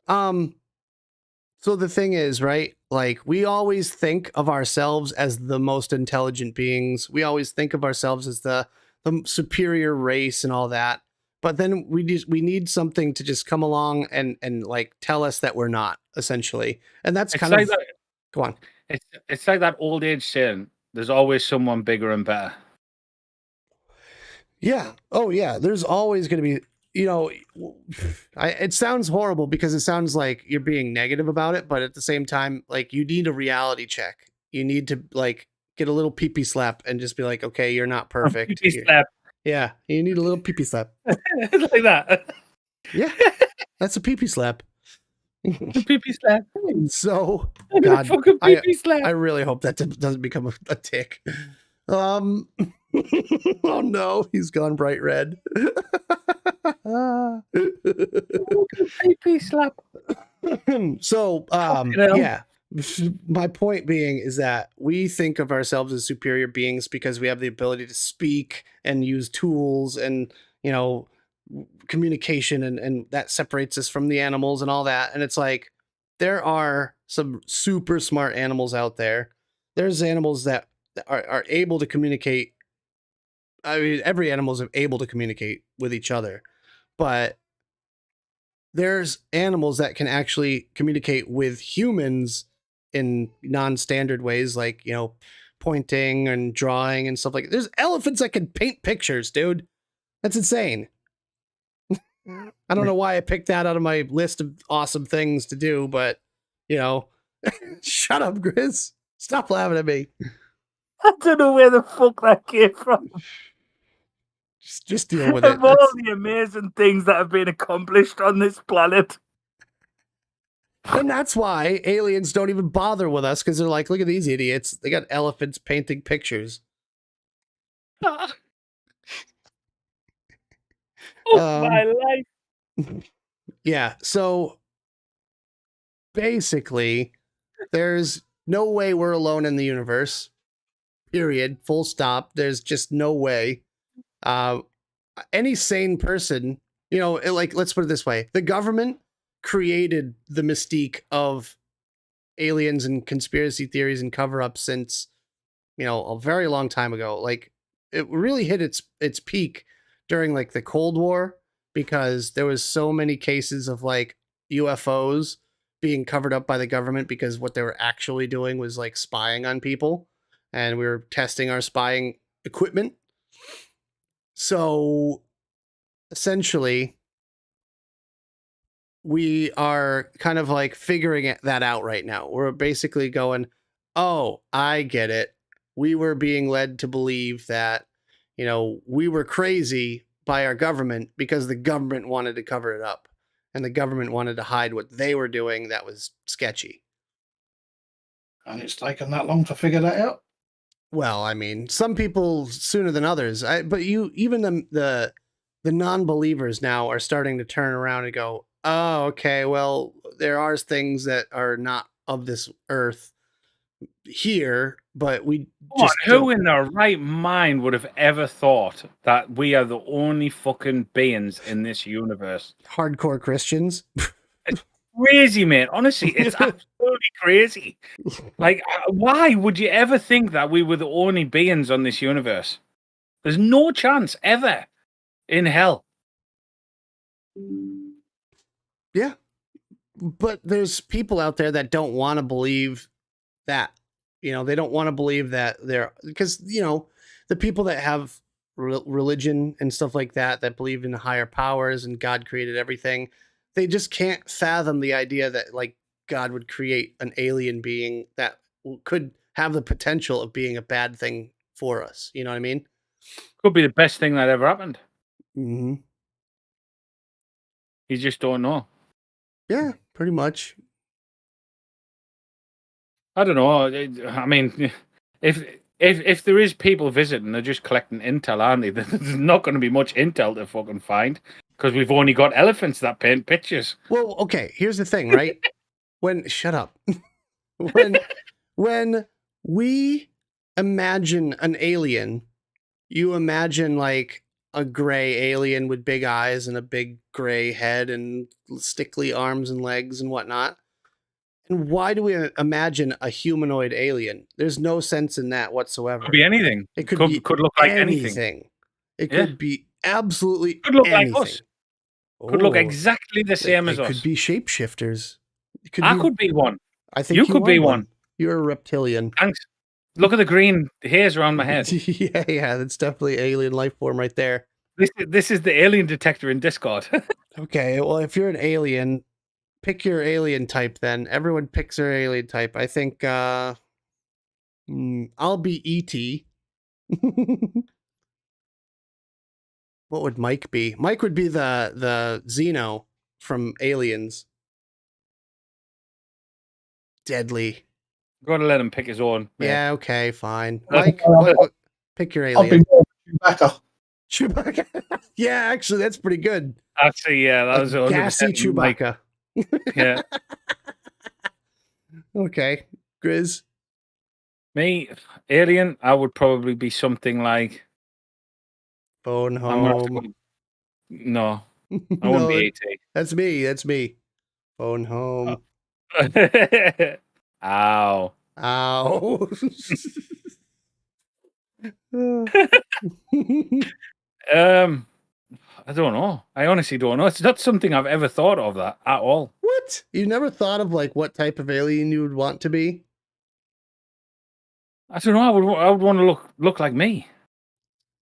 So the thing is, right? Like, we always think of ourselves as the most intelligent beings. We always think of ourselves as the superior race and all that. But then we need something to just come along and like tell us that we're not, essentially. And that's kind of go on.
It's like that old age saying, there's always someone bigger and better.
Yeah. Oh yeah. There's always going to be, you know, it sounds horrible because it sounds like you're being negative about it, but at the same time, like, you need a reality check. You need to like get a little pee-pee slap and just be like, okay, you're not perfect.
Pee-pee slap.
Yeah, you need a little pee-pee slap.
Like that.
Yeah, that's a pee-pee slap.
A pee-pee slap.
So, God, I really hope that doesn't become a tick. Oh no, he's gone bright red.
Pee-pee slap.
So, yeah. My point being is that we think of ourselves as superior beings because we have the ability to speak and use tools and, you know, communication, and that separates us from the animals and all that. And it's like, there are some super smart animals out there. There's animals that are able to communicate. I mean, every animal is able to communicate with each other, but there's animals that can actually communicate with humans in non-standard ways, like, you know, pointing and drawing and stuff like that. There's elephants that can paint pictures, dude. That's insane. I don't know why I picked that out of my list of awesome things to do, but, you know, shut up, Grizz. Stop laughing at me.
I don't know where the fuck that came from.
Just deal with it.
Of all the amazing things that have been accomplished on this planet.
And that's why aliens don't even bother with us, because they're like, look at these idiots. They got elephants painting pictures.
Oh, my life.
Yeah, so basically, there's no way we're alone in the universe. Period. Full stop. There's just no way. Any sane person, you know, like, let's put it this way. The government created the mystique of aliens and conspiracy theories and cover-ups since, you know, a very long time ago. Like, it really hit its peak during like the Cold War, because there was so many cases of like UFOs being covered up by the government because what they were actually doing was like spying on people, and we were testing our spying equipment. So essentially, we are kind of like figuring that out right now. We're basically going, oh, I get it. We were being led to believe that, you know, we were crazy by our government because the government wanted to cover it up, and the government wanted to hide what they were doing that was sketchy.
And it's taken that long to figure that out?
Well, I mean, some people sooner than others. But even the non-believers now are starting to turn around and go, oh, okay, well, there are things that are not of this earth here, but we just
who in their right mind would have ever thought that we are the only fucking beings in this universe?
Hardcore Christians.
It's crazy, mate. Honestly, it's absolutely crazy. Like, why would you ever think that we were the only beings on this universe? There's no chance ever in hell.
Yeah. But there's people out there that don't want to believe that. You know, they don't want to believe that they're, because, you know, the people that have religion and stuff like that, that believe in higher powers and God created everything, they just can't fathom the idea that like God would create an alien being that could have the potential of being a bad thing for us. You know what I mean?
Could be the best thing that ever happened.
Mm-hmm.
You just don't know.
Yeah, pretty much.
I don't know. I mean, if there is people visiting, they're just collecting intel, aren't they? There's not going to be much intel to fucking find because we've only got elephants that paint pictures.
Well, okay. Here's the thing, right? Shut up. when we imagine an alien, you imagine like a gray alien with big eyes and a big gray head and stickly arms and legs and whatnot. And why do we imagine a humanoid alien? There's no sense in that whatsoever.
Could be anything.
It could
look like anything.
It could be absolutely
could look
anything.
Like us. Could look exactly the same as us.
It could be shapeshifters.
I could be one.
I think
you could be one.
You're a reptilian.
Thanks. Look at the green hairs around my head.
yeah, that's definitely alien life form right there.
This is the alien detector in Discord.
Okay, well, if you're an alien, pick your alien type then. Everyone picks their alien type. I think I'll be E.T. What would Mike be? Mike would be the Xeno from Aliens. Deadly.
Gotta let him pick his own.
Yeah, okay, fine. Mike, pick your alien.
I'll be Chewbacca.
Chewbacca. Yeah, actually, that's pretty good.
Actually, yeah, that was a
gassy Chewbacca.
Yeah.
Okay, Grizz.
Me, alien, I would probably be something like
Phone home.
No, I wouldn't be ET.
That's me. Phone home.
Ow.
Ow.
I don't know. I honestly don't know. It's not something I've ever thought of that at all.
What? You never thought of like what type of alien you would want to be?
I don't know. I would want to look like me.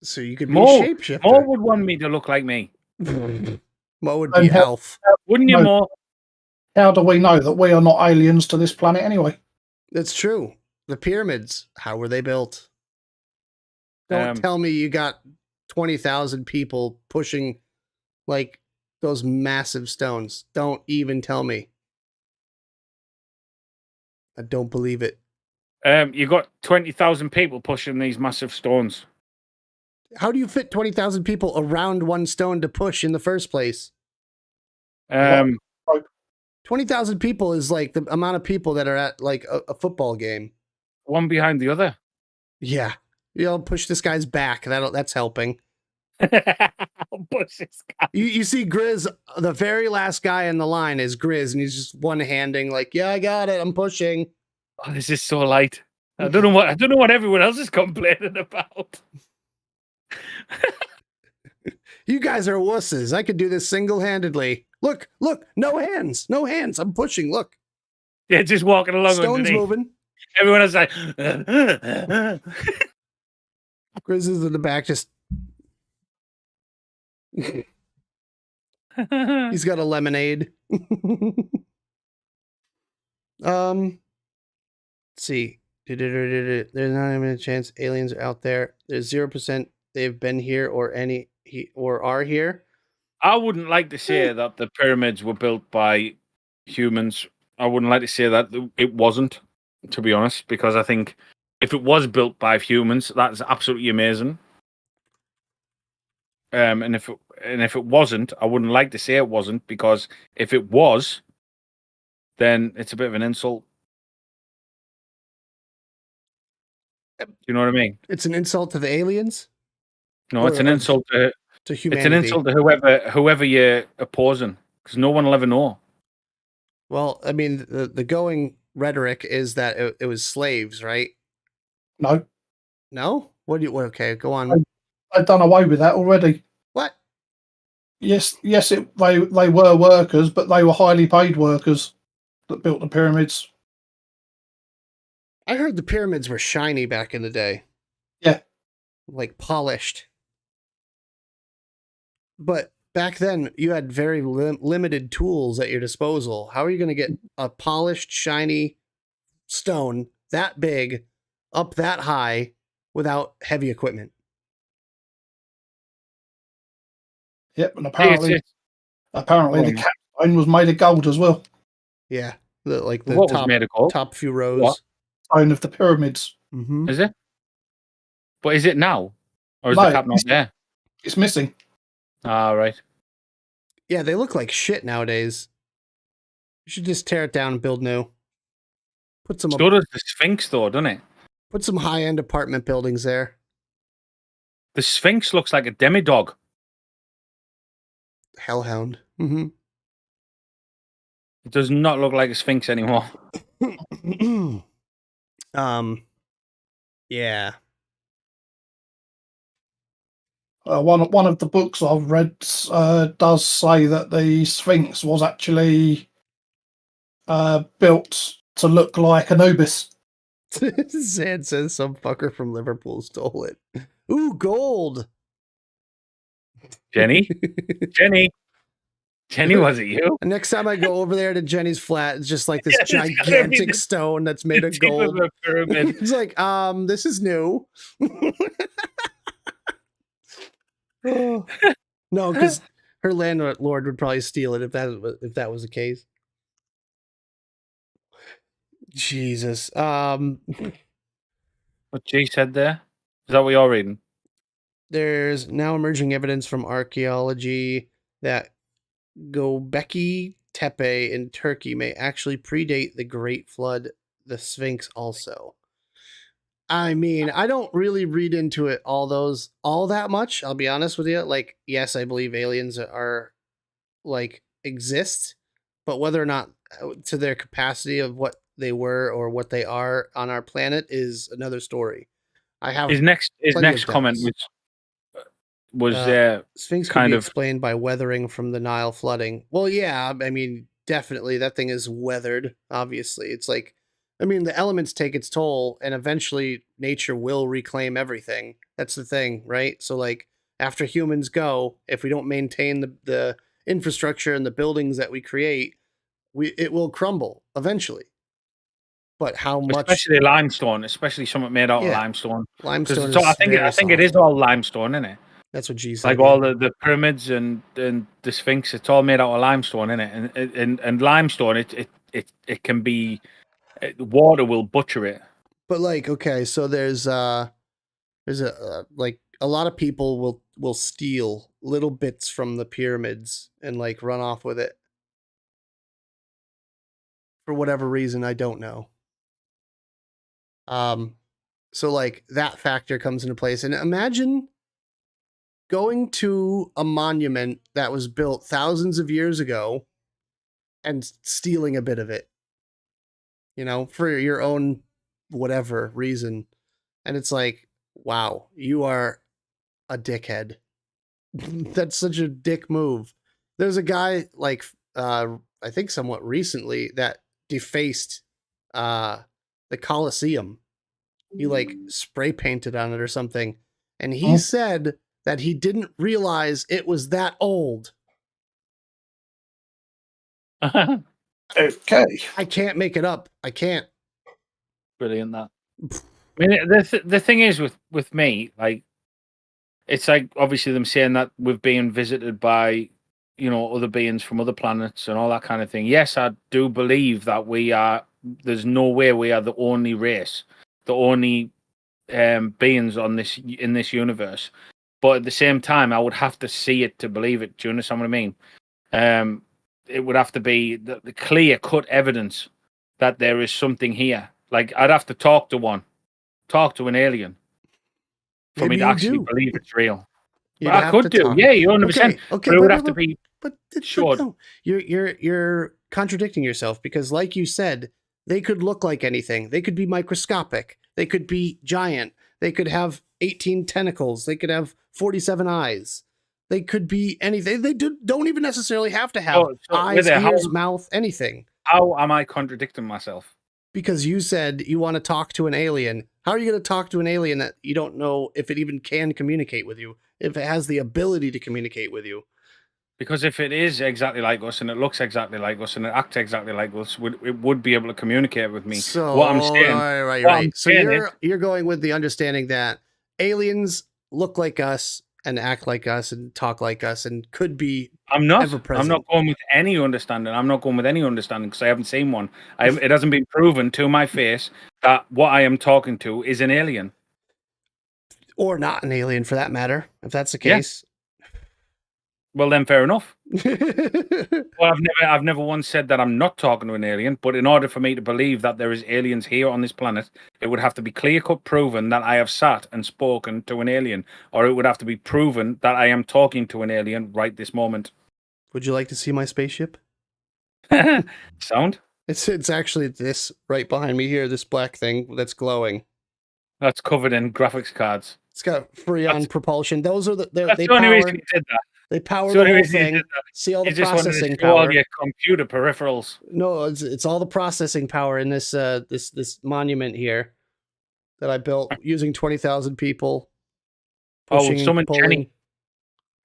So you could be a shapeshifter.
Mo would want me to look like me.
Mo would be Elf.
Wouldn't you, Mo?
How do we know that we are not aliens to this planet anyway?
That's true. The pyramids, how were they built? Don't tell me you got 20,000 people pushing like those massive stones. Don't even tell me. I don't believe it.
You got 20,000 people pushing these massive stones.
How do you fit 20,000 people around one stone to push in the first place? 20,000 people is like the amount of people that are at like a football game.
One behind the other.
Yeah. You'll push this guy's back. That's helping.
I'll push this guy.
You see Grizz, the very last guy in the line is Grizz, and he's just one-handing like, yeah, I got it. I'm pushing.
Oh, this is so light. I don't know what everyone else is complaining about.
You guys are wusses. I could do this single-handedly. Look, no hands. I'm pushing, look.
Yeah, just walking along.
Stone's moving.
Everyone is like...
Grizz is in the back, just... He's got a lemonade. Let's see. There's not even a chance aliens are out there. There's 0% they've been here or are here.
I wouldn't like to say that the pyramids were built by humans. I wouldn't like to say that it wasn't, to be honest, because I think if it was built by humans, that's absolutely amazing. And if it wasn't, I wouldn't like to say it wasn't, because if it was, then it's a bit of an insult. Do you know what I mean?
It's an insult to the aliens?
No, it's an insult to humanity. It's an insult to whoever you're opposing, because no one will ever know.
Well, I mean, the going rhetoric is that it was slaves, right?
No.
No? Okay, go on.
They've done away with that already.
What?
Yes, they were workers, but they were highly paid workers that built the pyramids.
I heard the pyramids were shiny back in the day.
Yeah.
Like polished. But back then, you had very limited tools at your disposal. How are you going to get a polished, shiny stone that big, up that high, without heavy equipment?
Yep, and apparently the capstone was made of gold as well.
Yeah, the top few rows.
What? Stone of the pyramids.
Mm-hmm.
Is it? But is it now, or is the cap not there?
It's missing.
Ah, right.
Yeah, they look like shit nowadays. You should just tear it down and build new. Put some.
So does the Sphinx, though, doesn't it?
Put some high-end apartment buildings there.
The Sphinx looks like a demidog.
Hellhound. Mm-hmm.
It does not look like a Sphinx anymore.
Yeah.
One of the books I've read does say that the Sphinx was actually built to look like Anubis.
Zed says some fucker from Liverpool stole it. Ooh, gold.
Jenny? Jenny, was it you?
Next time I go over there to Jenny's flat, it's just like this gigantic stone that's made of gold. It's like, this is new. Oh. No, because her landlord would probably steal it if that was the case. Jesus.
What G said there? Is that what you're reading?
There's now emerging evidence from archaeology that Göbekli Tepe in Turkey may actually predate the Great Flood, the Sphinx also. I mean, I don't really read into it all that much, I'll be honest with you. Like, yes, I believe aliens are exist, but whether or not to their capacity of what they were or what they are on our planet is another story. I have
his next comment, which was
Sphinx could be explained by weathering from the Nile flooding. Well, yeah, I mean, definitely that thing is weathered. Obviously, it's like, I mean, the elements take its toll, and eventually nature will reclaim everything. That's the thing, right? So, like, after humans go, if we don't maintain the infrastructure and the buildings that we create, it will crumble eventually. But how much?
Especially limestone, especially something made out of limestone.
Limestone.
I think it is all limestone, isn't it?
That's what Jesus.
Like all the pyramids and the Sphinx, it's all made out of limestone, isn't it? And limestone, it can be, water will butcher it.
But like, okay, so there's a lot of people will steal little bits from the pyramids and like run off with it for whatever reason, I don't know. So like that factor comes into place, and imagine going to a monument that was built thousands of years ago and stealing a bit of it, for your own whatever reason. And it's like, wow, you are a dickhead. That's such a dick move. There's a guy I think somewhat recently that defaced the Colosseum. He spray painted on it or something. And he said that he didn't realize it was that old.
Okay.
I can't make it up. I can't.
Brilliant, that. I mean, the thing is with me, like, it's like obviously them saying that we're being visited by, other beings from other planets and all that kind of thing. Yes, I do believe that we are. There's no way we are the only race, the only beings in this universe. But at the same time, I would have to see it to believe it. Do you understand what I mean? It would have to be the clear-cut evidence that there is something here. Like, I'd have to talk to an alien for me to actually believe it's real. But I could do, yeah, 100%. Okay, but it would have to be sure.
No, you're contradicting yourself, because, like you said, they could look like anything. They could be microscopic. They could be giant. They could have 18 tentacles. They could have 47 eyes. They could be anything. They don't even necessarily have to have eyes, ears, mouth, anything.
How am I contradicting myself?
Because you said you want to talk to an alien. How are you going to talk to an alien that you don't know if it even can communicate with you, if it has the ability to communicate with you?
Because if it is exactly like us, and it looks exactly like us, and it acts exactly like us, it would be able to communicate with me.
So
what I'm saying,
right. So you're going with the understanding that aliens look like us and act like us and talk like us and could be
I'm not.
ever present.
I'm not going with any understanding. I'm not going with any understanding because I haven't seen one. It hasn't been proven to my face that what I am talking to is an alien.
Or not an alien, for that matter, if that's the case.
Well, then fair enough. Well, I've never once said that I'm not talking to an alien, but in order for me to believe that there is aliens here on this planet, it would have to be clear-cut proven that I have sat and spoken to an alien, or it would have to be proven that I am talking to an alien right this moment.
Would you like to see my spaceship?
Sound?
It's actually this right behind me here, this black thing that's glowing.
That's covered in graphics cards.
It's got Freon propulsion. Those are
that's the only reason you did that.
They power the whole thing. See all the processing power.
All your computer peripherals.
No, it's all the processing power in this this monument here that I built using 20,000 people.
We've summoned Jenny.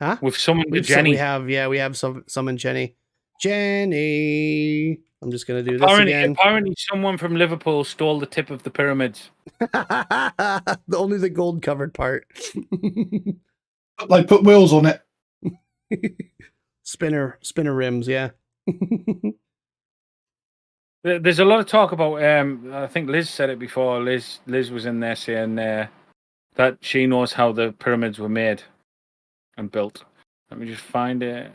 Huh?
We've summoned Jenny.
We have summoned Jenny. Jenny. I'm just gonna do this again.
Apparently, someone from Liverpool stole the tip of the pyramids.
Only the gold covered part.
They put wheels on it.
spinner rims, yeah.
There's a lot of talk about. I think Liz said it before. Liz was in there saying that she knows how the pyramids were made and built. Let me just find it.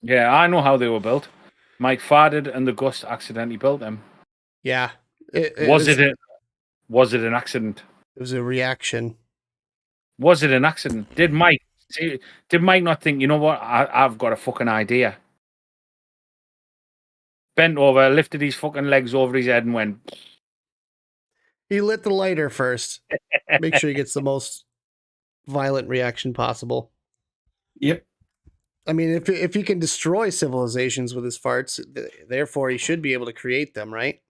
Yeah, I know how they were built. Mike farted and the gust accidentally built them.
Yeah.
Was it an accident?
It was a reaction.
Was it an accident? Did Mike not think, you know what, I've got a fucking idea? Bent over, lifted his fucking legs over his head and went...
He lit the lighter first. Make sure he gets the most violent reaction possible.
Yep.
I mean, if he can destroy civilizations with his farts, therefore he should be able to create them, right?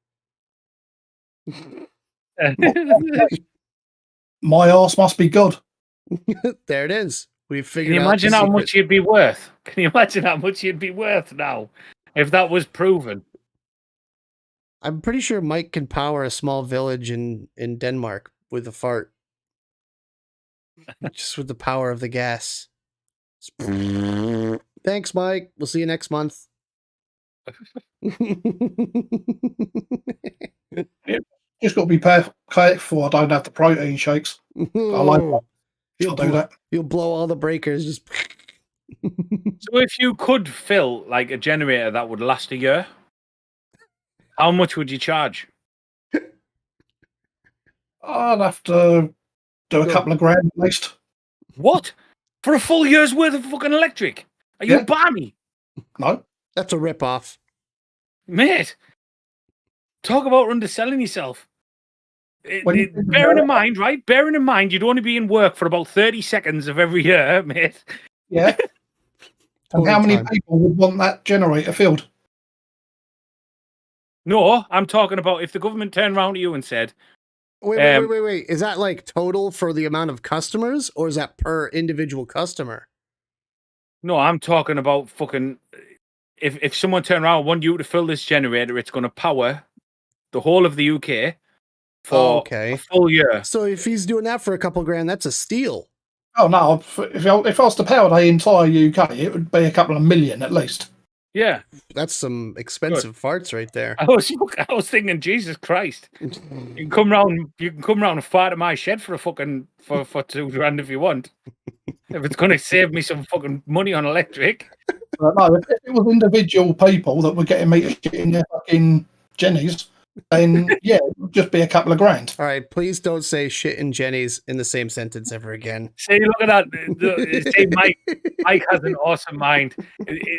My arse must be good.
There it is. We've figured out.
Can you imagine how much you'd be worth? Can you imagine how much you'd be worth now if that was proven?
I'm pretty sure Mike can power a small village in Denmark with a fart. Just with the power of the gas. Thanks, Mike. We'll see you next month.
Just got to be careful I don't have the protein shakes. I like that. I'll do that.
You'll blow all the breakers. Just
So if you could fill like a generator that would last a year, how much would you charge?
I'd have to do a couple of grand at least.
What? For a full year's worth of fucking electric? Are you balmy?
No.
That's a rip-off.
Mate, talk about underselling yourself. Bearing in mind, right? Bearing in mind, you'd only be in work for about 30 seconds of every year, mate.
Yeah. And how many people would want that generator filled?
No, I'm talking about if the government turned around to you and said...
Wait. Is that like total for the amount of customers, or is that per individual customer?
No, I'm talking about fucking... If someone turned around and wanted you to fill this generator, it's going to power the whole of the UK for a full year.
So if he's doing that for a couple grand, that's a steal.
Oh, no. If I was to power the entire UK, it would be a couple of million at least.
Yeah.
That's some expensive farts right there.
I was thinking, Jesus Christ. You can come round and fart at my shed for for $2,000 if you want. If it's going to save me some fucking money on electric.
No, if it was individual people that were getting me to shit in their fucking Jennies, then yeah, it would just be a couple of grand.
All right, please don't say shit and Jennies in the same sentence ever again.
See, look at that. See, Mike has an awesome mind.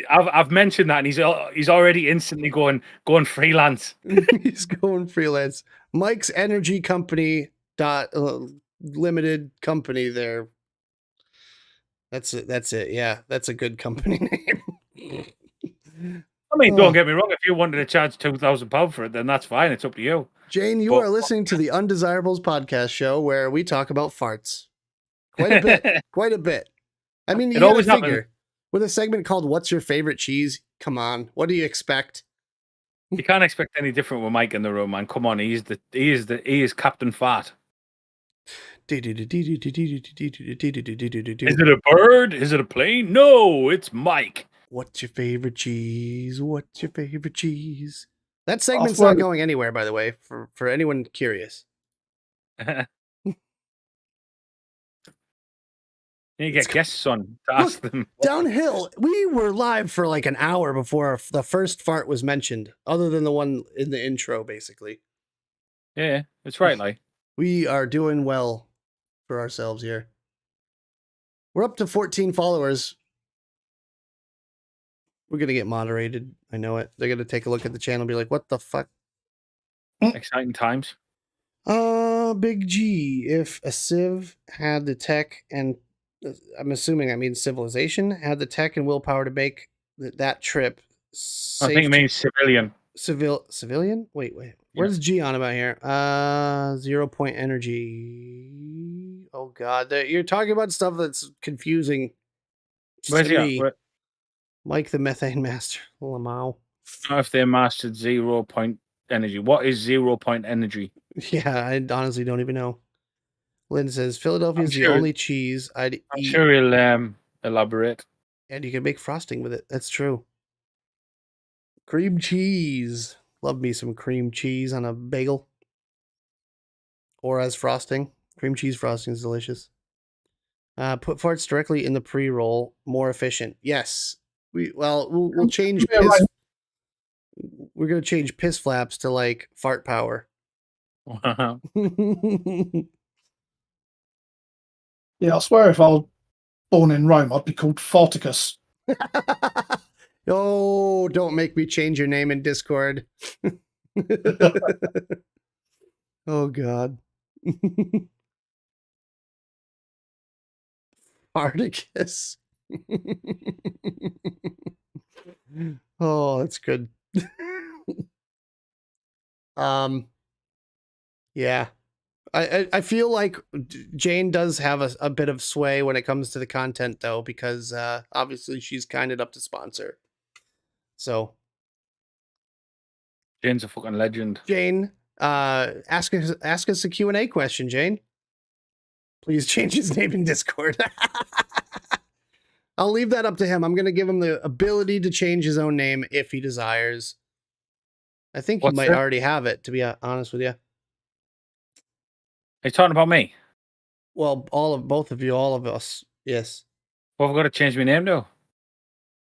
I've mentioned that, and he's already instantly going freelance.
He's going freelance. Mike's Energy Company limited company there. That's it. Yeah, that's a good company name.
I mean, don't get me wrong. If you wanted to charge £2,000 for it, then that's fine. It's up to you.
Jane, you are listening to the Undesirables podcast show where we talk about farts. Quite a bit. Quite a bit. I mean, you gotta figure. With a segment called What's Your Favorite Cheese? Come on. What do you expect?
You can't expect any different with Mike in the room, man. Come on. He is Captain Fart. Is it a bird? Is it a plane? No, it's Mike.
What's your favorite cheese? What's your favorite cheese? That segment's not going anywhere, by the way, for anyone curious.
You get guests on to ask them.
Downhill, we were live for like an hour before the first fart was mentioned, other than the one in the intro, basically.
Yeah, it's right, like.
We are doing well for ourselves here. We're up to 14 followers. We're going to get moderated. I know it. They're going to take a look at the channel and be like, what the fuck?
Exciting times.
Big G. If a civ had the tech and I'm assuming that means civilization, had the tech and willpower to make that trip.
I think it means civilian.
Civilian? Wait. Where's G on about here? 0 point energy. Oh god, you're talking about stuff that's confusing.
Where's he at?
Mike the Methane Master. Lamau.
Not if they mastered 0 point energy. What is 0 point energy?
Yeah, I honestly don't even know. Lynn says Philadelphia is the only cheese I'd eat.
I'm sure he'll elaborate.
And you can make frosting with it. That's true. Cream cheese. Love me some cream cheese on a bagel. Or as frosting. Cream cheese frosting is delicious. Put farts directly in the pre-roll. More efficient. Yes. We'll change piss. We're going to change piss flaps to like fart power.
Yeah, I swear if I was born in Rome, I'd be called Farticus.
Oh, don't make me change your name in Discord. Oh, God. Farticus. Oh, that's good. Yeah. I feel like Jane does have a bit of sway when it comes to the content, though, because obviously she's kind enough to sponsor. So
Jane's a fucking legend.
Jane, ask us a Q&A question, Jane. Please change his name in Discord. I'll leave that up to him. I'm going to give him the ability to change his own name if he desires. I think he might already have it, to be honest with you.
Are you talking about me?
Well, both of you, all of us. Yes.
Well, I've got to change my name now.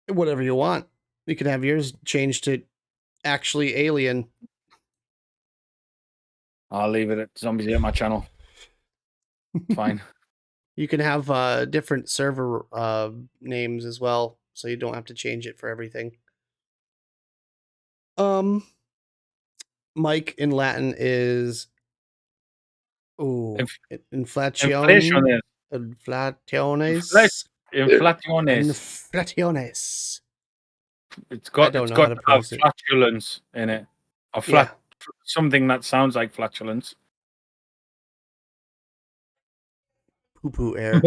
Whatever you want. You can have yours changed to actually Alien.
I'll leave it at Zombies Ate My Channel. Fine.
You can have different server names as well, so you don't have to change it for everything. Mike in Latin is inflationes.
It's got to have flatulence in it. Or something that sounds like flatulence.
Poo-poo air.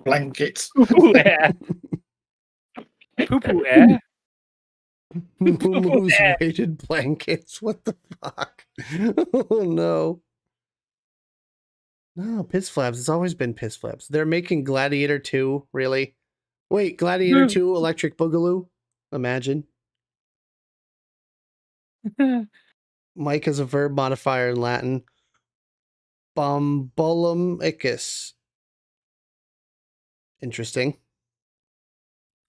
Blankets.
Poo-poo air. Poo-poo air.
Moo-moo's weighted blankets. What the fuck? Oh, no. No, piss flaps. It's always been piss flaps. They're making Gladiator 2, really? Wait, Gladiator 2 Electric Boogaloo? Imagine. Mike is a verb modifier in Latin. Bombulum icus. Interesting.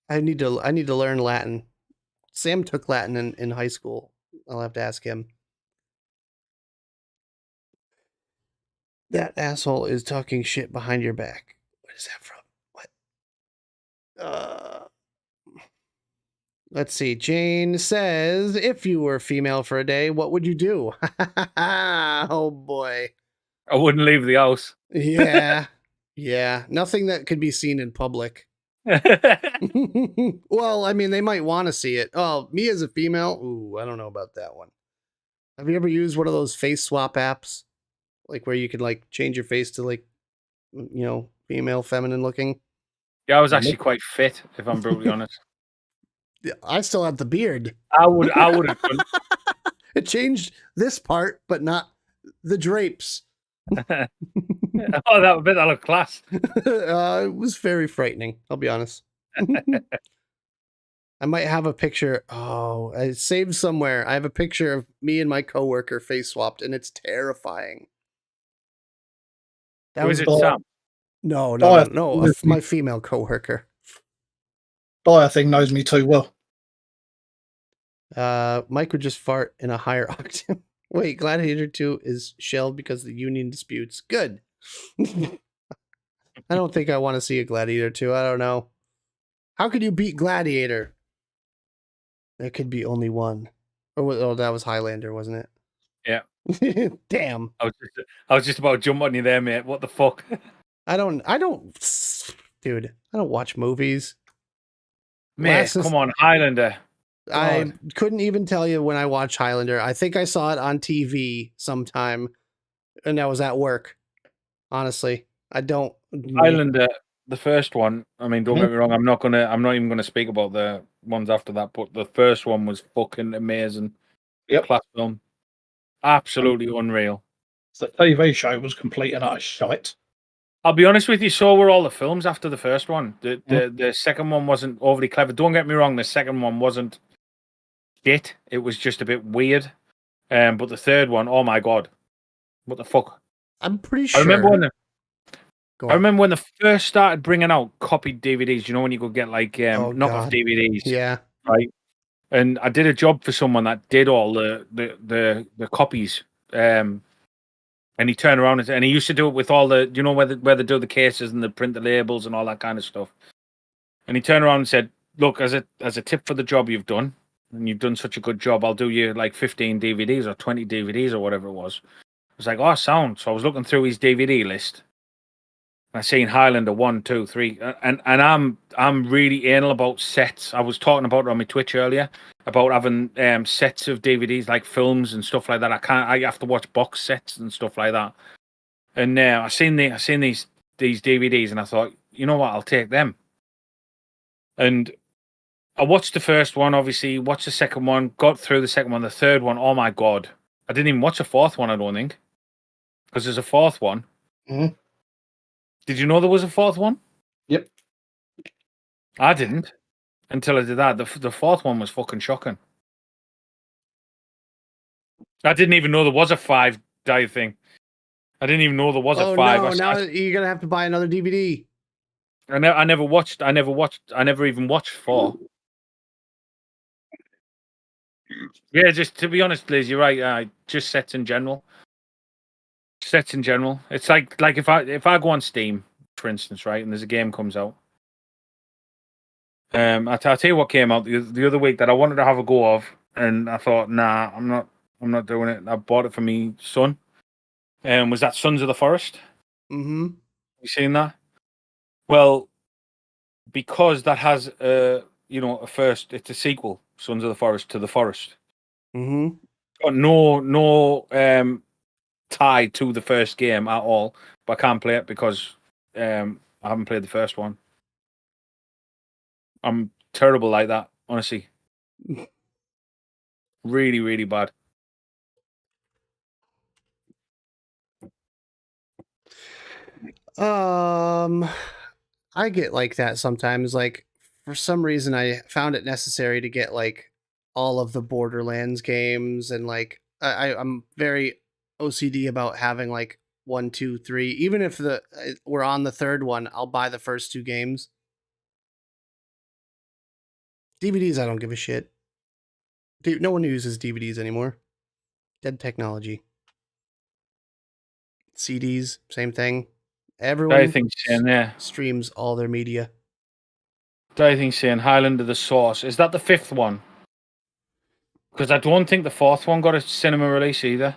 I need to learn Latin. Sam took Latin in high school. I'll have to ask him. That asshole is talking shit behind your back. What is that from? What? Let's see. Jane says, if you were female for a day, what would you do? Oh, boy.
I wouldn't leave the house.
Yeah. Yeah. Nothing that could be seen in public. Well, I mean, they might want to see it. Oh, me as a female? Ooh, I don't know about that one. Have you ever used one of those face swap apps? Like where you could like change your face to like, you know, female, feminine looking?
Yeah, I was actually quite fit, if I'm brutally honest.
I still have the beard.
I would have done.
It changed this part, but not the drapes.
Oh, that looked class.
It was very frightening, I'll be honest. I might have a picture. Oh, I saved somewhere. I have a picture of me and my coworker face swapped, and it's terrifying.
That was it, Sam?
No. My female coworker.
Dyer thing knows me too well.
Mike would just fart in a higher octave. Wait, Gladiator 2 is shelved because of the union disputes. Good. I don't think I want to see a Gladiator 2. I don't know. How could you beat Gladiator? There could be only one. Oh, that was Highlander, wasn't it?
Yeah.
Damn.
I was just about to jump on you there, mate. What the fuck?
I don't dude, I don't watch movies.
Mate, come on, Highlander.
God. I couldn't even tell you when I watched Highlander. I think I saw it on TV sometime, and I was at work. Honestly, I don't.
Highlander, the first one. I mean, don't get me wrong. I'm not even gonna speak about the ones after that. But the first one was fucking amazing.
Yep,
class film, absolutely unreal.
The TV show was complete and utter shite.
I'll be honest with you, so were all the films after the first one. The second one wasn't overly clever. Don't get me wrong, the second one wasn't shit. It was just a bit weird. But the third one, oh my god. What the fuck?
I'm pretty sure.
I remember when they first started bringing out copied DVDs, you know, when you could get like knockoff DVDs.
Yeah.
Right. And I did a job for someone that did all the copies. And he turned around and he used to do it with all the, you know, where they do the cases and they print the labels and all that kind of stuff. And he turned around and said, "Look, as a tip for the job you've done, and you've done such a good job, I'll do you like 15 DVDs or 20 DVDs or whatever it was." I was like, "Oh, sound." So I was looking through his DVD list. And I seen Highlander 1, 2, 3, and I'm really anal about sets. I was talking about it on my Twitch earlier about having sets of DVDs like films and stuff like that. I have to watch box sets and stuff like that. And I seen these DVDs and I thought, you know what, I'll take them. And I watched the first one, obviously, watched the second one, got through the second one, the third one. Oh my god, I didn't even watch the fourth one. I don't think, because there's a fourth one.
Mm-hmm.
Did you know there was a fourth one?
Yep.
I didn't until I did that. The fourth one was fucking shocking. I didn't even know there was a 5-day thing. I didn't even know there was a 5.
No, now you're gonna have to buy another DVD.
I never even watched 4. Yeah, just to be honest, Liz, you're right. Just sets in general. Sets in general. It's like if I go on Steam, for instance, right, and there's a game comes out. I'll tell you what came out the other week that I wanted to have a go of, and I thought, nah, I'm not doing it. I bought it for me son. Was that Sons of the Forest?
Mm-hmm.
You seen that? Well, because that has a first, it's a sequel, Sons of the Forest to the Forest.
Mm-hmm.
Got no tie to the first game at all, but I can't play it because I haven't played the first one. I'm terrible like that, honestly. Really, really bad.
I get like that sometimes. Like, for some reason, I found it necessary to get like all of the Borderlands games, and like I'm very OCD about having like 1, 2, 3. Even if we're on the third one, I'll buy the first 2 games. DVDs, I don't give a shit. No one uses DVDs anymore. Dead technology. CDs, same thing. Everyone streams all their media.
I think saying Highlander the Source. Is that the 5th one? Because I don't think the 4th one got a cinema release either.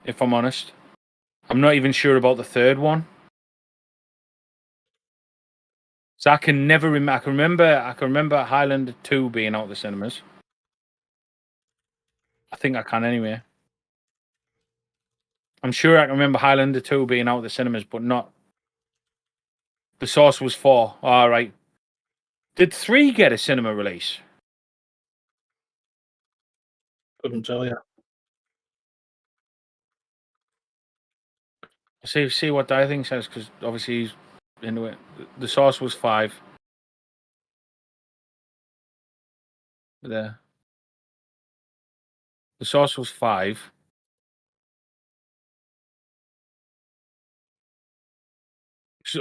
If I'm honest. I'm not even sure about the 3rd one. So I can never remember. I can remember Highlander 2 being out of the cinemas. I think I can anyway. I'm sure I can remember Highlander 2 being out of the cinemas, but not. The Source was 4. All right. Did 3 get a cinema release?
Couldn't tell you.
See what Dire Thing says, because obviously he's into it. The source was 5. There. The source was 5.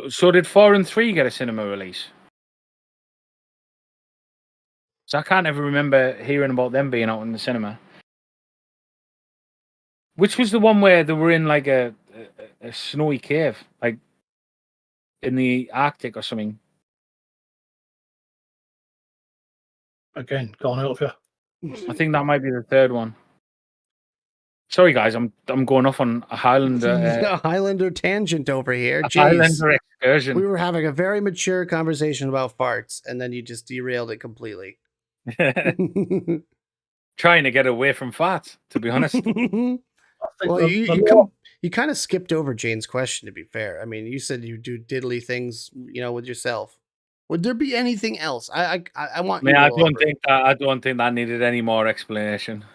So did 4 and 3 get a cinema release? So I can't ever remember hearing about them being out in the cinema. Which was the one where they were in like a snowy cave, like in the Arctic or something?
Again, can't help you.
I think that might be the third one. Sorry, guys, I'm going off on a Highlander.
A Highlander tangent over here.
A Highlander excursion.
We were having a very mature conversation about farts, and then you just derailed it completely.
Trying to get away from farts, to be honest.
Well, you kind of skipped over Jane's question, to be fair. I mean, you said you do diddly things, with yourself. Would there be anything else? I want.
Man, I don't think that needed any more explanation.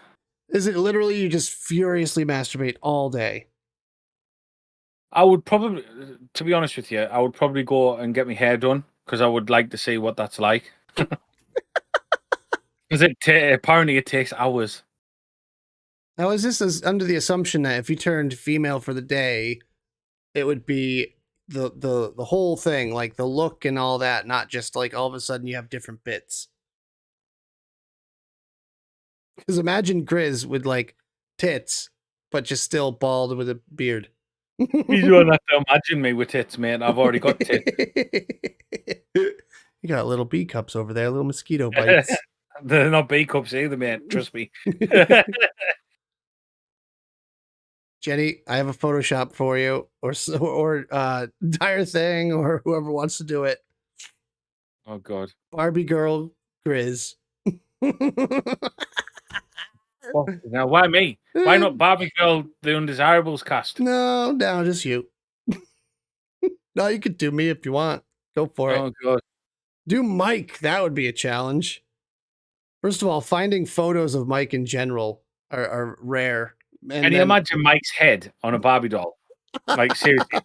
Is it literally you just furiously masturbate all day?
I would probably, to be honest with you, I would probably go and get my hair done because I would like to see what that's like. Because apparently it takes hours.
Now, is this under the assumption that if you turned female for the day, it would be the whole thing, like the look and all that, not just like all of a sudden you have different bits? Because imagine Grizz with like tits, but just still bald with a beard.
You don't have to imagine me with tits, mate. I've already got tits.
You got little bee cups over there, little mosquito bites.
They're not bee cups either, mate. Trust me.
Jenny, I have a Photoshop for you, or Dire Thing, or whoever wants to do it.
Oh God,
Barbie girl Grizz.
Now, why me? Why not Barbie girl, the Undesirables cast?
No, just you. No, you could do me if you want. Go for it.
Oh God,
do Mike. That would be a challenge. First of all, finding photos of Mike in general are rare.
Can you imagine Mike's head on a Barbie doll? Like, seriously.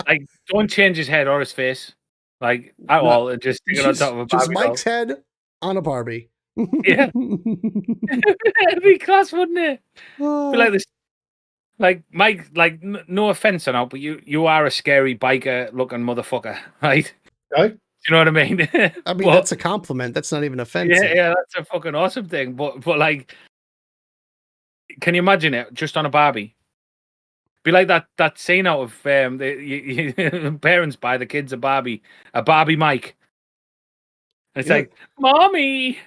Like, don't change his head or his face. Like, at all. And just stick it on top of a Barbie
just Mike's head on a Barbie.
Yeah. It'd be class, wouldn't it? Be like this. Like, Mike, like, no offense or not, but you are a scary biker-looking motherfucker, right?
Okay.
Do you know what I mean?
I mean, that's a compliment. That's not even offensive.
Yeah, that's a fucking awesome thing. But like, can you imagine it just on a Barbie? Be like that scene out of parents buy the kids a Barbie Mike. And it's like, Mommy.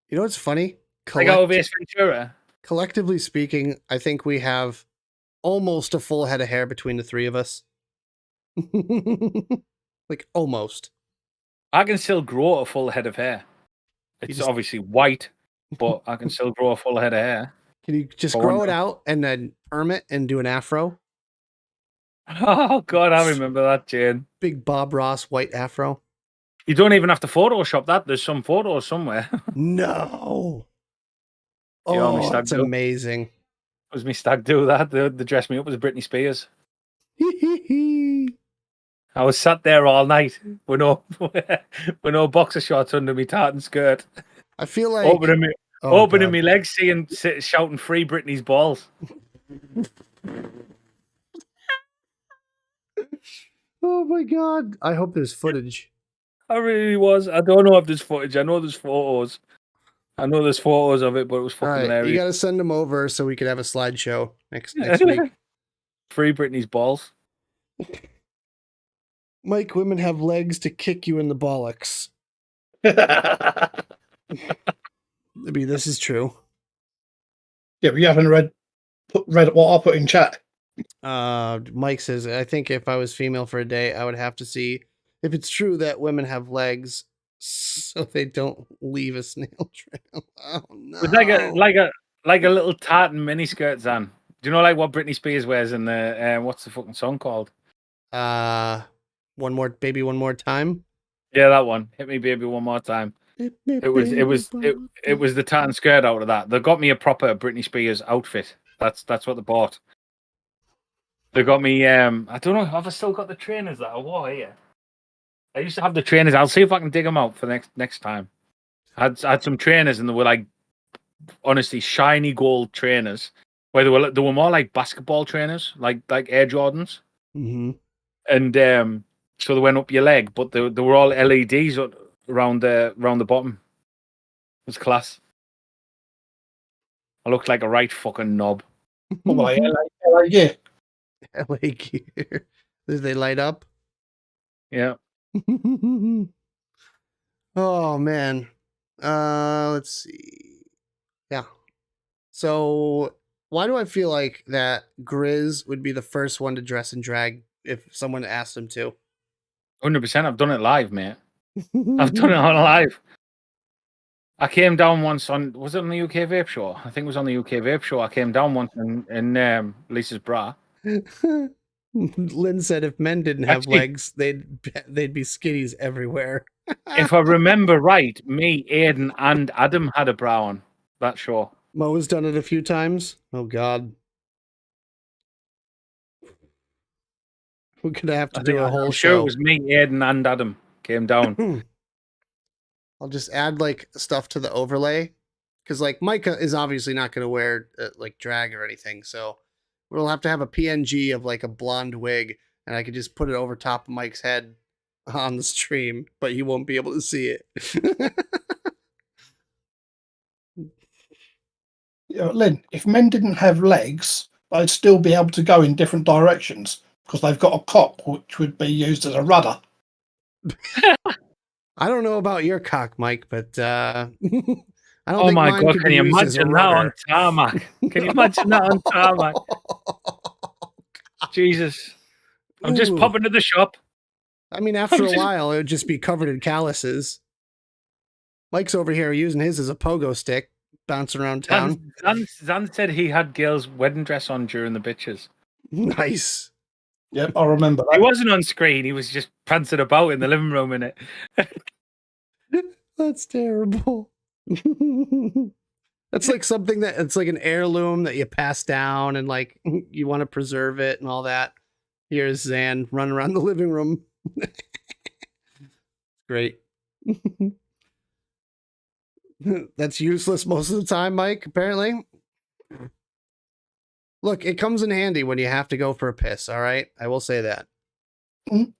You know what's funny?
Like out of Ace Ventura.
Collectively speaking, I think we have almost a full head of hair between the three of us. Like almost.
I can still grow a full head of hair. It's obviously white, but I can still grow a full head of hair.
Can you just grow it out and then perm it and do an afro?
Oh God, I remember that, Jane.
Big Bob Ross white afro.
You don't even have to Photoshop that. There's some photos somewhere.
No. Oh, that's amazing.
It was me stag do that. They dressed me up as Britney Spears. I was sat there all night with no boxer shorts under me tartan skirt.
I feel like
opening my legs, shouting "Free Britney's balls."
Oh my God! I hope there's footage.
I really was. I don't know if there's footage. I know there's photos. I know there's photos of it, but it was fucking hilarious.
You got to send them over so we could have a slideshow next week.
Free Britney's balls.
Mike, women have legs to kick you in the bollocks. I mean, this is true.
Yeah, but you haven't read what I put in chat.
Mike says, I think if I was female for a day, I would have to see if it's true that women have legs so they don't leave a snail trail. Oh no!
It's like a little tartan miniskirt, on. Do you know like what Britney Spears wears in the what's the fucking song called?
One more time.
Yeah, that one. Hit me, baby, one more time. It was the tartan skirt out of that. They got me a proper Britney Spears outfit. That's what they bought. They got me. I don't know. Have I still got the trainers that I wore here? I used to have the trainers. I'll see if I can dig them out for next time. I had some trainers, and they were like, honestly, shiny gold trainers. Where they were more like basketball trainers, like Air Jordans.
Mm-hmm.
And so they went up your leg, but they were all LEDs around the bottom. It was class. I looked like a right fucking knob.
What were they? LA gear.
LA gear. Did they light up?
Yeah.
Oh man. Let's see. Yeah. So why do I feel like that Grizz would be the first one to dress in drag if someone asked him to?
100%. I've done it live, mate. I've done it on live. I came down once was it on the UK Vape Show? I think it was on the UK Vape Show. I came down once in Lisa's bra.
Lynn said if men didn't have legs, they'd be skinnies everywhere.
If I remember right, me, Aiden, and Adam had a bra on that show.
Mo's done it a few times. Oh God. We're gonna have to do a whole show.
Sure, it was me, Aiden, and Adam came down.
I'll just add like stuff to the overlay because like Micah is obviously not going to wear like drag or anything, so we'll have to have a PNG of like a blonde wig, and I could just put it over top of Mike's head on the stream, but he won't be able to see it.
Lynn, if men didn't have legs, they'd still be able to go in different directions because they've got a cock which would be used as a rudder.
I don't know about your cock, Mike, but I don't
oh
think
my God, can you imagine that on tarmac? Can you imagine that on tarmac? Jesus. I'm just popping to the shop.
I mean, after a while, it would just be covered in calluses. Mike's over here using his as a pogo stick, bouncing around town.
Zan said he had girls' wedding dress on during the bitches.
Nice.
Yep, I remember that.
He wasn't on screen. He was just prancing about in the living room in it.
That's terrible. That's like something it's like an heirloom that you pass down and like you want to preserve it and all that. Here's Zan running around the living room. Great. That's useless most of the time, Mike, apparently. Look, it comes in handy when you have to go for a piss, all right? I will say that. You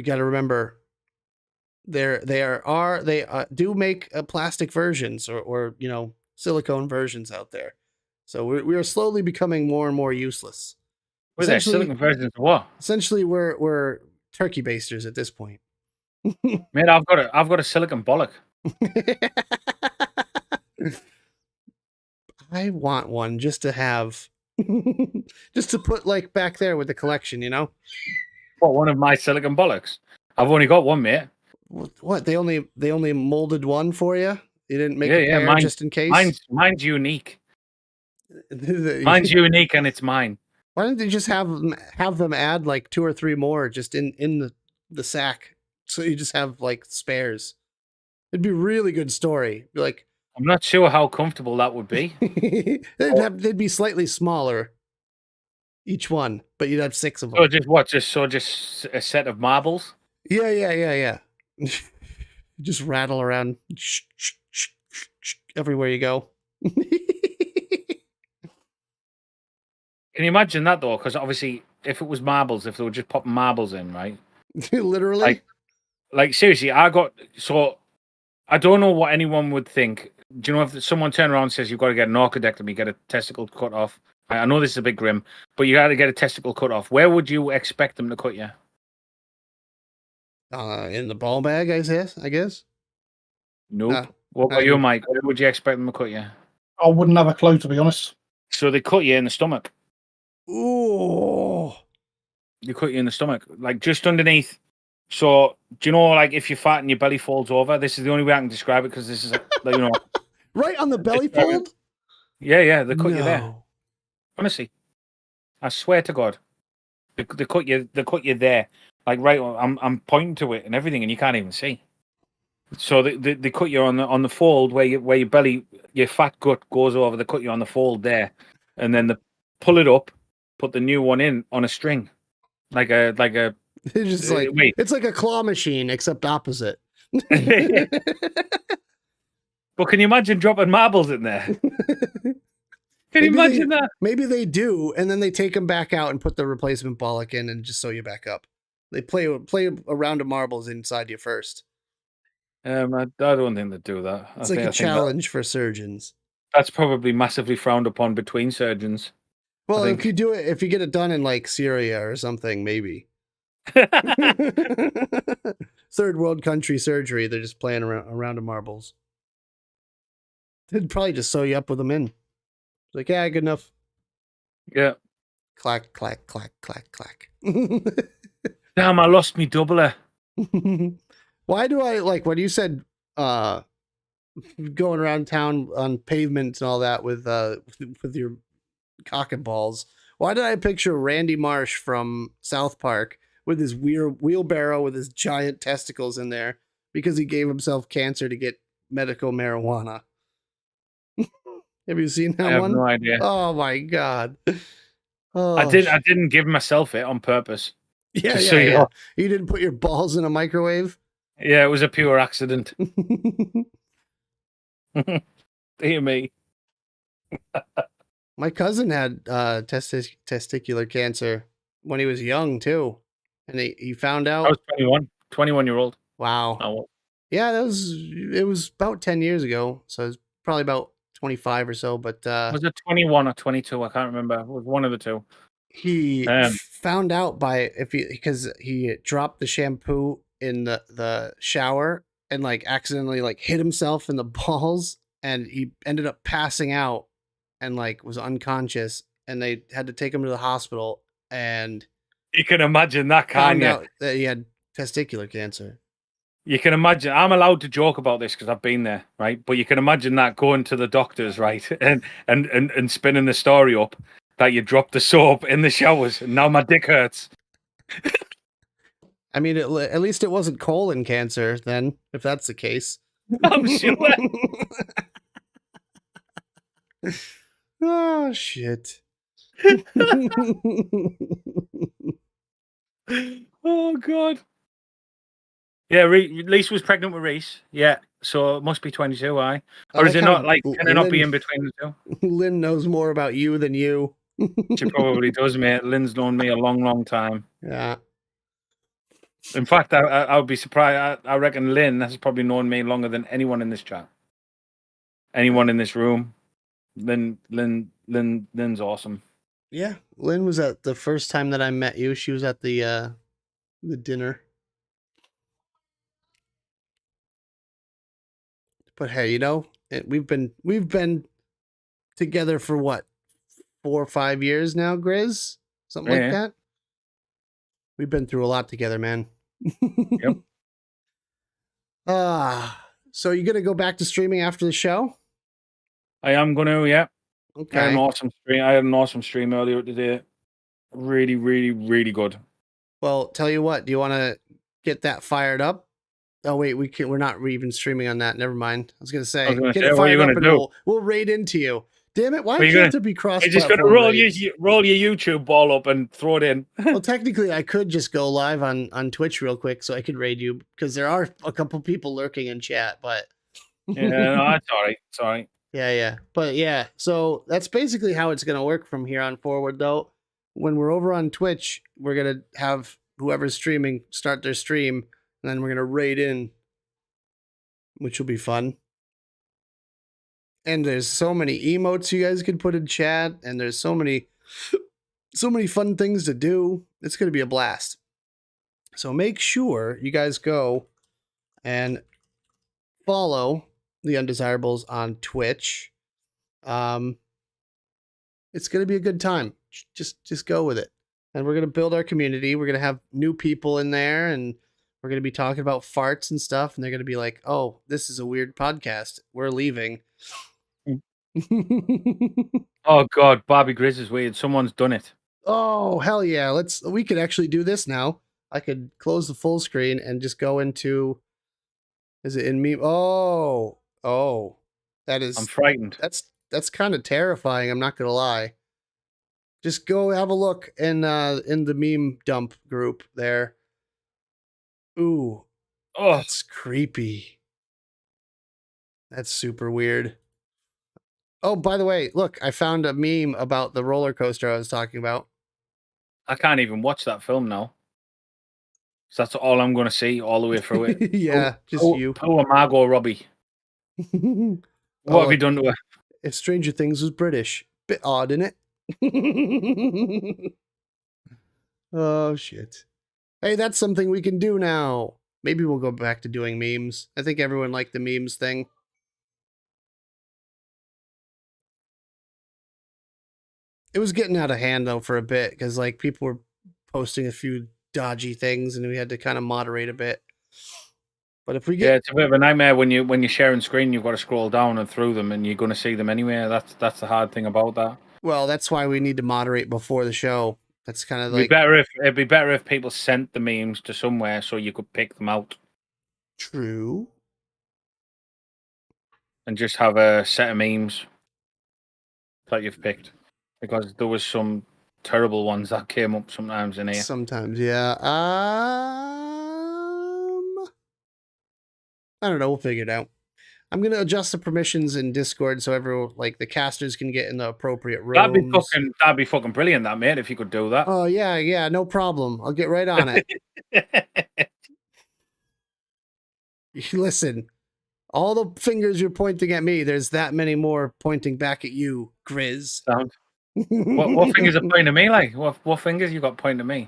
got to remember, they do make plastic versions or silicone versions out there. So we are slowly becoming more and more useless.
What are they, silicone versions of what?
Essentially, we're turkey basters at this point.
Man, I've got a silicone bollock.
I want one just to have, just to put like back there with the collection,
What, one of my silicone bollocks? I've only got one, mate.
What? They only molded one for you? You didn't make a pair just in case?
Mine's unique. Mine's unique and it's mine.
Why didn't they just have them add like 2 or 3 more just in the sack, so you just have like spares? It'd be a really good story. Like,
I'm not sure how comfortable that would be.
they'd be slightly smaller, each one, but you'd have 6 of them.
So just what? Just a set of marbles?
Yeah. Just rattle around everywhere you go.
Can you imagine that though? Because obviously, if it was marbles, if they were just popping marbles in, right?
Literally.
Like seriously, I don't know what anyone would think. Do you know if someone turned around and says you've got to get an orchidectomy, get a testicle cut off? I know this is a bit grim, but you got to get a testicle cut off. Where would you expect them to cut you?
In the ball bag, I guess.
Nope. What about you, Mike? Where would you expect them to cut you?
I wouldn't have a clue, to be honest.
So they cut you in the stomach.
Ooh.
They cut you in the stomach, like just underneath. So, do you know, like if you're fat and your belly folds over, this is the only way I can describe it because this is,
right on the belly fold?
Yeah, they cut you there. Honestly, I swear to God, they cut you there, like right. I'm pointing to it and everything, and you can't even see. So they cut you on the fold where your belly, your fat gut goes over. They cut you on the fold there, and then they pull it up, put the new one in on a string, like a
It's just like
wait.
It's like a claw machine except opposite.
But can you imagine dropping marbles in there? Can you imagine that?
Maybe they do, and then they take them back out and put the replacement bollock in and just sew you back up. They play a round of marbles inside you first.
I don't think they do that.
It's like a challenge for surgeons.
That's probably massively frowned upon between surgeons.
Well, if you get it done in like Syria or something, maybe. Third world country surgery, they're just playing around a round of marbles. They'd probably just sew you up with them in. Like, yeah, good enough.
Yeah.
Clack, clack, clack, clack, clack.
Damn, I lost me doubler.
Why do I, like, when you said going around town on pavements and all that with your cock and balls, why did I picture Randy Marsh from South Park with his wheelbarrow with his giant testicles in there because he gave himself cancer to get medical marijuana? Have you seen that one?
I have no idea.
Oh my god! Oh,
I didn't give myself it on purpose.
Yeah. You didn't put your balls in a microwave.
Yeah, it was a pure accident. Dear me.
My cousin had testicular cancer when he was young too, and he found out.
I was 21-year-old.
Wow.
Oh.
Yeah, it was about 10 years ago, so it was probably about 25 or so. But
was it 21 or 22? I can't remember. It was one of the two.
He found out because he dropped the shampoo in the shower and like accidentally like hit himself in the balls, and he ended up passing out and like was unconscious, and they had to take him to the hospital. And
you can imagine that, can't you?
Found out that he had testicular cancer.
You can imagine. I'm allowed to joke about this because I've been there, right? But you can imagine that going to the doctors, right, and spinning the story up that you dropped the soap in the showers and now my dick hurts.
I mean, at least it wasn't colon cancer then, if that's the case.
I'm sure.
Oh, shit.
Oh, God. Yeah, Reese was pregnant with Reese. Yeah, so it must be 22, aye? Or is it not, like, can it not be in between the two?
Lynn knows more about you than you.
She probably does, mate. Lynn's known me a long, long time.
Yeah.
In fact, I would be surprised. I reckon Lynn has probably known me longer than anyone in this chat. Anyone in this room. Lynn's awesome.
Yeah, Lynn was at the first time that I met you. She was at the dinner. But hey, we've been together for what, 4 or 5 years now, Grizz? Something like that. We've been through a lot together, man.
Yep.
So you gonna go back to streaming after the show?
I am gonna, yeah.
Okay.
I had an awesome stream earlier today. Really, really, really good.
Well, tell you what, do you want to get that fired up? Oh wait, we're not even streaming on that. Never mind. I was gonna say, get it fired up and we'll raid into you. Damn it! Why can't it be cross?
You're just gonna roll your YouTube ball up and throw it in.
Well, technically, I could just go live on Twitch real quick, so I could raid you because there are a couple people lurking in chat. But
yeah, no, that's all right. Sorry.
Yeah. But yeah, so that's basically how it's gonna work from here on forward. Though, when we're over on Twitch, we're gonna have whoever's streaming start their stream, and then we're gonna raid in, which will be fun. And there's so many emotes you guys can put in chat, and there's so many fun things to do. It's going to be a blast. So make sure you guys go and follow the Undesirables on Twitch. It's going to be a good time. Just go with it. And we're going to build our community. We're going to have new people in there, and we're going to be talking about farts and stuff, and they're going to be like, "Oh, this is a weird podcast. We're leaving."
Oh God, Bobby Grizz is weird. Someone's done it.
Oh hell yeah! We could actually do this now. I could close the full screen and just go into Is it in meme? Oh, that is.
I'm frightened.
That's kind of terrifying. I'm not gonna lie. Just go have a look in the meme dump group there. Ooh, that's creepy. That's super weird. Oh, by the way, look, I found a meme about the roller coaster I was talking about.
I can't even watch that film now. So that's all I'm going to see all the way through it.
Yeah, just you.
Poor Margot Robbie. What have you done to her?
If Stranger Things was British. Bit odd, isn't it? Oh, shit. Hey, that's something we can do now. Maybe we'll go back to doing memes. I think everyone liked the memes thing. It was getting out of hand, though, for a bit, because, like, people were posting a few dodgy things, and we had to kind of moderate a bit. But if we get...
Yeah, it's a bit of a nightmare when you're sharing screen, you've got to scroll down and through them, and you're going to see them anyway. That's the hard thing about that.
Well, that's why we need to moderate before the show. That's kind of like...
It'd be better if people sent the memes to somewhere so you could pick them out.
True.
And just have a set of memes that you've picked. Because there was some terrible ones that came up sometimes in here.
Sometimes, yeah. I don't know. We'll figure it out. I'm gonna adjust the permissions in Discord so everyone, like the casters, can get in the appropriate rooms.
That'd be fucking brilliant, that mate. If you could do that.
Oh yeah, no problem. I'll get right on it. Listen, all the fingers you're pointing at me, there's that many more pointing back at you, Grizz.
What fingers are pointing at me? Like what fingers you got pointing at me?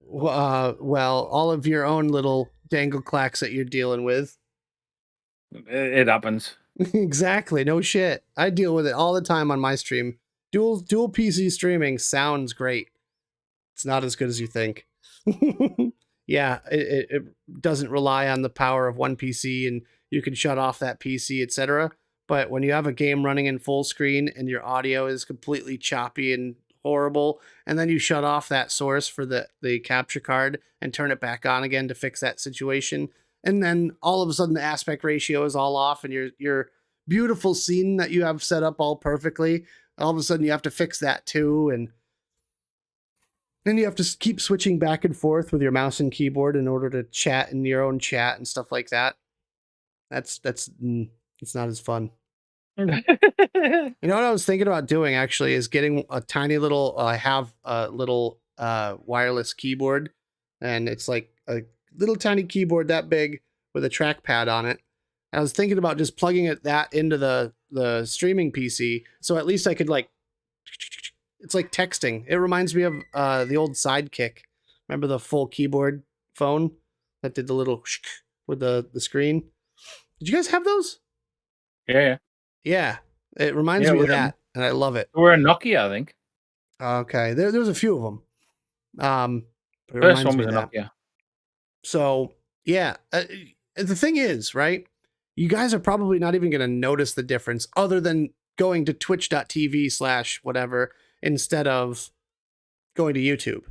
Well, all of your own little dangle clacks that you're dealing with.
It happens.
Exactly. No shit. I deal with it all the time on my stream. Dual PC streaming sounds great. It's not as good as you think. Yeah, it doesn't rely on the power of one PC, and you can shut off that PC, etc. But when you have a game running in full screen and your audio is completely choppy and horrible, and then you shut off that source for the capture card and turn it back on again to fix that situation, and then all of a sudden the aspect ratio is all off, and your beautiful scene that you have set up all perfectly, all of a sudden you have to fix that too, and then you have to keep switching back and forth with your mouse and keyboard in order to chat in your own chat and stuff like that. It's not as fun. You know what I was thinking about doing actually is getting a tiny little, I have a little wireless keyboard, and it's like a little tiny keyboard that big with a trackpad on it. I was thinking about just plugging that into the streaming PC, so at least I could like, it's like texting. It reminds me of the old Sidekick. Remember the full keyboard phone that did the little with the screen? Did you guys have those?
Yeah.
Yeah, it reminds me of that, and I love it.
We're a Nokia, I think.
Okay, there's a few of them.
First one was a Nokia.
So yeah, the thing is, right? You guys are probably not even going to notice the difference, other than going to twitch.tv/whatever instead of going to YouTube.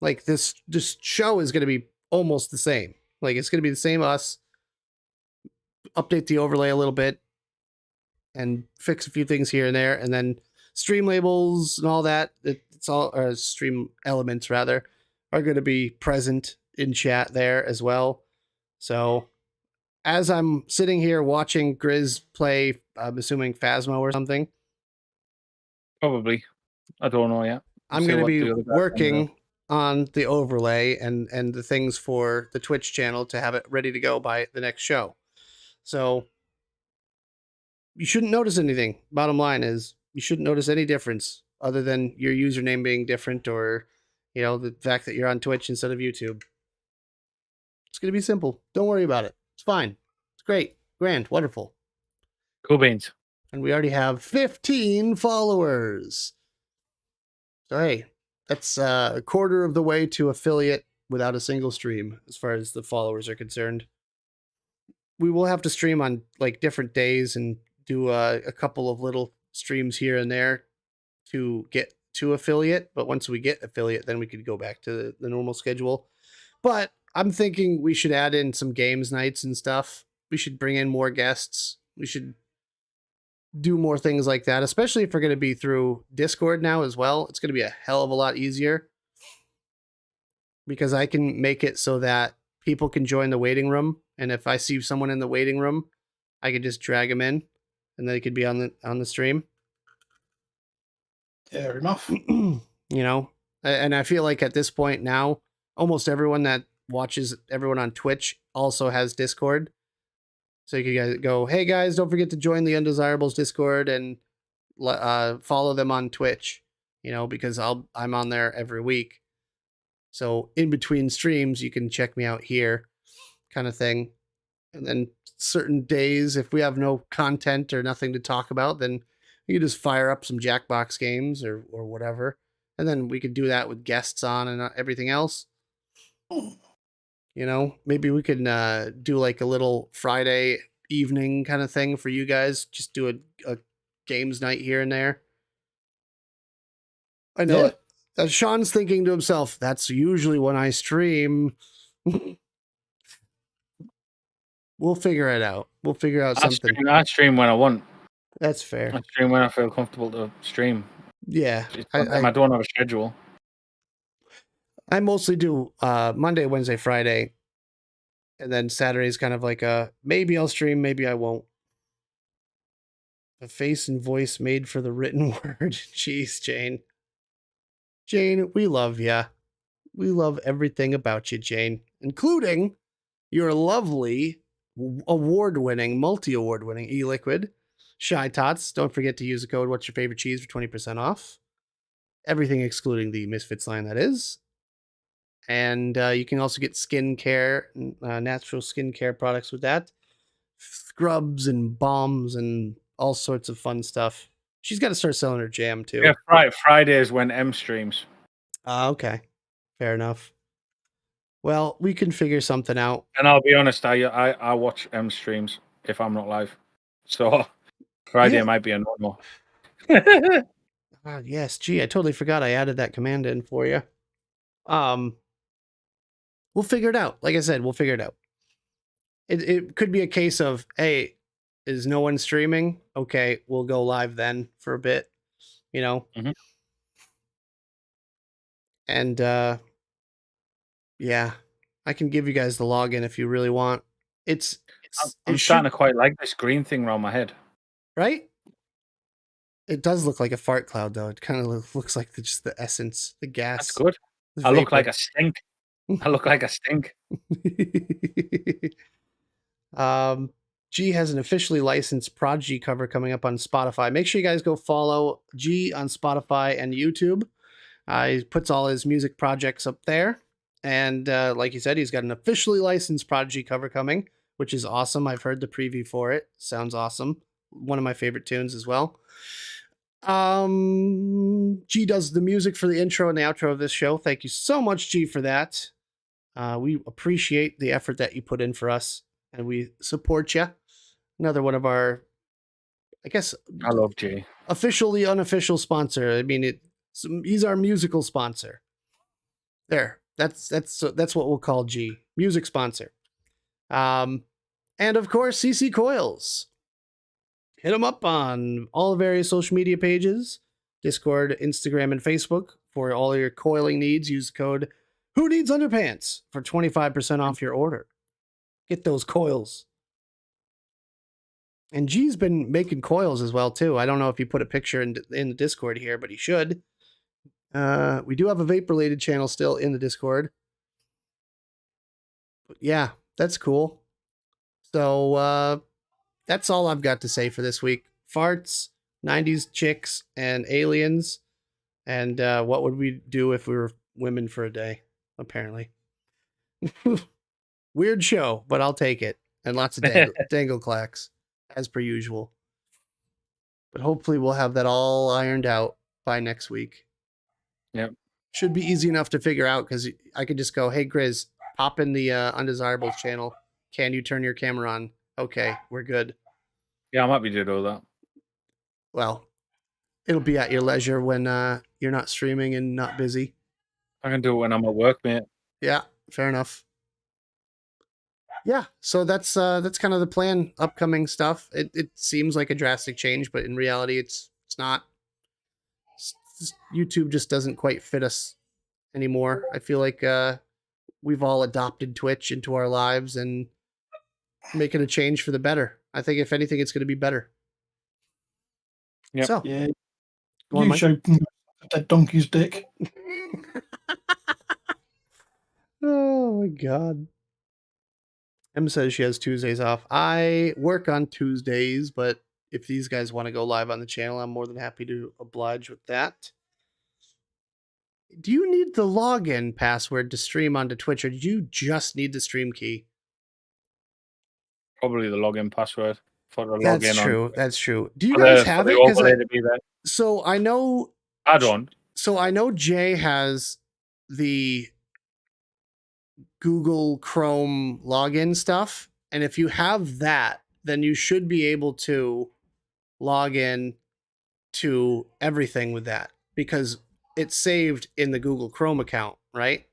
Like this show is going to be almost the same. Like it's going to be the same us. Update the overlay a little bit and fix a few things here and there, and then stream labels and all that. It's all stream elements rather are going to be present in chat there as well. So as I'm sitting here watching Grizz play, I'm assuming Phasmo or something.
Probably. I don't know yet.
I'm going to be working on the overlay and the things for the Twitch channel to have it ready to go by the next show. So you shouldn't notice anything. Bottom line is you shouldn't notice any difference other than your username being different, or, you know, the fact that you're on Twitch instead of YouTube. It's going to be simple. Don't worry about it. It's fine. It's great. Grand. Wonderful.
Cool beans.
And we already have 15 followers. So, hey, that's a quarter of the way to affiliate without a single stream as far as the followers are concerned. We will have to stream on like different days and do a couple of little streams here and there to get to affiliate. But once we get affiliate, then we could go back to the normal schedule. But I'm thinking we should add in some games nights and stuff. We should bring in more guests. We should do more things like that, especially if we're going to be through Discord now as well. It's going to be a hell of a lot easier because I can make it so that people can join the waiting room, and if I see someone in the waiting room, I could just drag them in, and they could be on the stream.
Fair enough.
And I feel like at this point now, almost everyone that watches everyone on Twitch also has Discord. So you can go, hey guys, don't forget to join the Undesirables Discord and follow them on Twitch, because I'm on there every week. So in between streams, you can check me out here, kind of thing. And then certain days, if we have no content or nothing to talk about, then you can just fire up some Jackbox games or whatever. And then we could do that with guests on and everything else. Maybe we could do like a little Friday evening kind of thing for you guys. Just do a games night here and there. I know Sean's thinking to himself, that's usually when I stream. We'll figure it out. We'll figure out something.
I stream when I want.
That's fair.
I stream when I feel comfortable to stream.
Yeah.
I don't have a schedule.
I mostly do Monday, Wednesday, Friday. And then Saturday's kind of like maybe I'll stream, maybe I won't. A face and voice made for the written word. Jeez, Jane. Jane, we love ya. We love everything about you, Jane, including your lovely, award-winning, multi-award-winning e-liquid. Shy Tots, don't forget to use the code What's Your Favorite Cheese for 20% off. Everything excluding the Misfits line, that is. And you can also get skincare, natural skincare products with that. Scrubs and balms and all sorts of fun stuff. She's got to start selling her jam, too.
Yeah, Friday is when M streams.
Okay. Fair enough. Well, we can figure something out.
And I'll be honest, I watch M streams if I'm not live. So Friday might be a normal.
Yes, gee, I totally forgot I added that command in for you. We'll figure it out. Like I said, we'll figure it out. It could be a case of, hey, is no one streaming? Okay, we'll go live then for a bit,
Mm-hmm.
And yeah, I can give you guys the login if you really want.
I'm starting to quite like this green thing around my head.
Right? It does look like a fart cloud, though. It kind of looks like just the essence, the gas.
That's good. I look like a stink. I look like a stink.
G has an officially licensed Prodigy cover coming up on Spotify. Make sure you guys go follow G on Spotify and YouTube. He puts all his music projects up there. And like you said, he's got an officially licensed Prodigy cover coming, which is awesome. I've heard the preview for it. Sounds awesome. One of my favorite tunes as well. G does the music for the intro and the outro of this show. Thank you so much, G, for that. We appreciate the effort that you put in for us, and we support you. Another one of our, I guess,
I love G.
Officially unofficial sponsor. I mean, he's our musical sponsor. There, that's what we'll call G, music sponsor. And of course, CC Coils. Hit them up on all the various social media pages, Discord, Instagram, and Facebook for all your coiling needs. Use the code Who Needs Underpants for 25% off your order. Get those coils. And G's been making coils as well, too. I don't know if you put a picture in the Discord here, but he should. We do have a vape-related channel still in the Discord. But yeah, that's cool. So, that's all I've got to say for this week. Farts, 90s chicks, and aliens. And what would we do if we were women for a day, apparently. Weird show, but I'll take it. And lots of dangle clacks, as per usual. But hopefully we'll have that all ironed out by next week.
Yep.
Should be easy enough to figure out, because I could just go, hey, Grizz, pop in the Undesirables channel. Can you turn your camera on? Okay, we're good.
Yeah, I'm happy to do that.
Well, it'll be at your leisure when you're not streaming and not busy.
I can do it when I'm at work, mate.
Yeah, fair enough. Yeah, so that's kind of the plan. Upcoming stuff. It seems like a drastic change, but in reality, it's not. YouTube just doesn't quite fit us anymore. I feel like we've all adopted Twitch into our lives and making a change for the better. I think if anything, it's going to be better.
Yep.
So
yeah, you show that donkey's dick.
Oh my god. Em says she has Tuesdays off. I work on Tuesdays, but if these guys want to go live on the channel, I'm more than happy to oblige with that. Do you need the login password to stream onto Twitch, or do you just need the stream key?
Probably the login password for the login.
That's true. That's true. Do you guys have it? So I know.
I don't.
So I know Jay has the Google Chrome login stuff, and if you have that, then you should be able to log in to everything with that because it's saved in the Google Chrome account, right?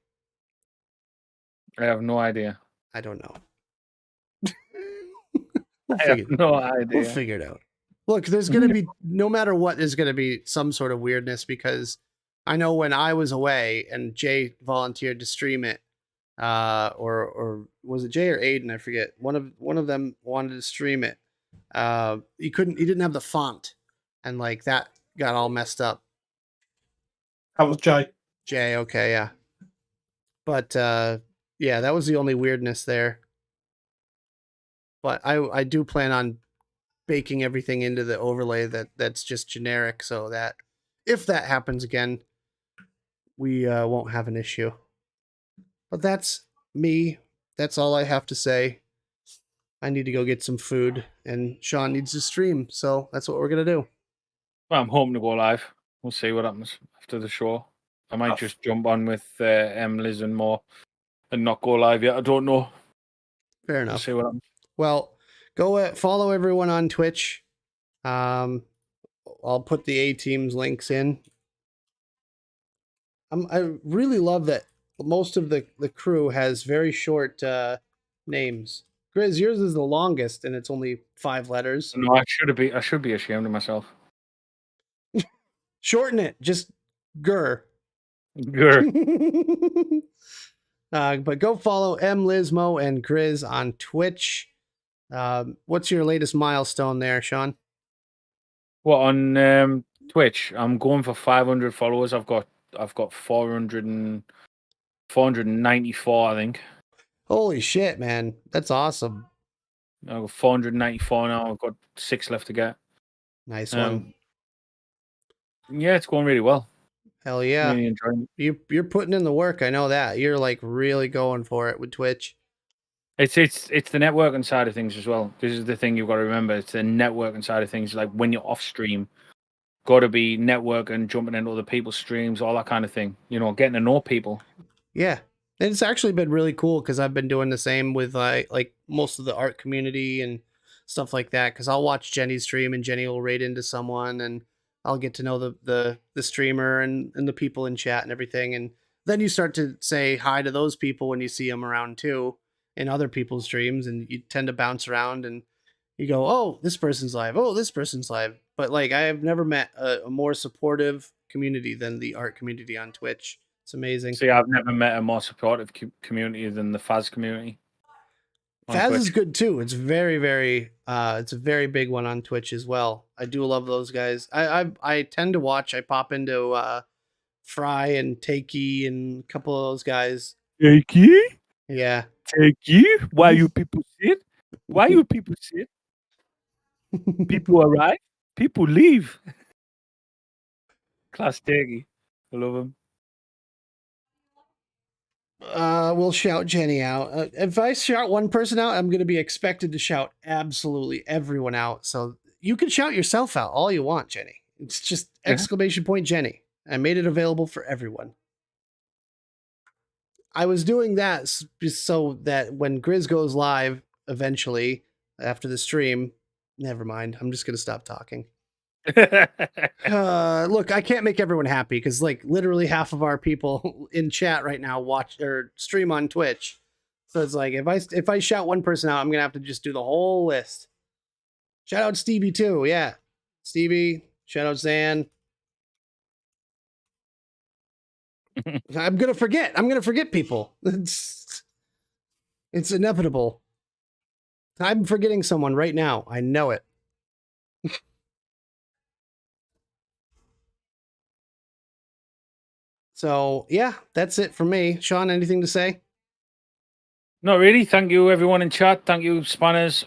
I have no idea.
I don't know.
I have no idea.
We'll figure it out. Look, there's going to be, no matter what, there's going to be some sort of weirdness because I know when I was away and Jay volunteered to stream it, or was it Jay or Aiden? I forget. One of them wanted to stream it. He didn't have the font, and like that got all messed up.
That was Jay.
Jay, okay, yeah. But yeah, that was the only weirdness there. But I do plan on baking everything into the overlay that's just generic, so that if that happens again, we won't have an issue. But that's me. That's all I have to say. I need to go get some food, and Sean needs to stream, so that's what we're gonna do.
Well, I'm hoping to go live. We'll see what happens after the show. I might just jump on with Liz and more, and not go live yet. I don't know.
Fair enough.
We'll see what happens.
Well, go follow everyone on Twitch. I'll put the A-Team's links in. I really love that most of the crew has very short names. Grizz, yours is the longest, and it's only 5 letters.
No, I should be ashamed of myself.
Shorten it. Just Gur.
Gur.
But go follow Lizmo and Grizz on Twitch. What's your latest milestone there, Sean?
Well, on Twitch, I'm going for 500 followers. I've got 494, I think.
Holy shit, man. That's awesome.
I've got 494 now. I've got 6 left to get.
Nice one.
Yeah, it's going really well.
Hell yeah.
Really enjoying
it. You're putting in the work. I know that. You're like really going for it with Twitch.
It's the networking side of things as well. This is the thing you've got to remember. It's the networking side of things. Like when you're off stream, got to be networking, jumping into other people's streams, all that kind of thing. You know, getting to know people.
Yeah. It's actually been really cool because I've been doing the same with like most of the art community and stuff like that. Because I'll watch Jenny's stream and Jenny will raid into someone and I'll get to know the streamer and the people in chat and everything. And then you start to say hi to those people when you see them around too in other people's streams, and you tend to bounce around and you go, oh, this person's live. Oh, this person's live. But like, I have never met a more supportive community than the art community on Twitch. It's amazing.
See, I've never met a more supportive community than the Faz community.
Faz is good too. It's very, very, it's a very big one on Twitch as well. I do love those guys. I tend to watch. I pop into Fry and Takey and a couple of those guys.
Takey?
Yeah.
Takey? Why you people sit? Why you people sit? People arrive, people leave. Class Takey. I love him.
We'll shout Jenny out. If I shout one person out, I'm going to be expected to shout absolutely everyone out. So you can shout yourself out all you want, Jenny. It's just exclamation point Jenny. I made it available for everyone. I was doing that so that when Grizz goes live eventually after the stream, never mind. I'm just going to stop talking. Look, I can't make everyone happy because like literally half of our people in chat right now watch or stream on Twitch. So it's like if I shout one person out, I'm gonna have to just do the whole list. Shout out Stevie too, yeah. Stevie, shout out Zan. I'm gonna forget people. It's inevitable. I'm forgetting someone right now. I know it. So yeah, that's it for me. Sean, anything to say?
Not really. Thank you, everyone in chat. Thank you, Spanners.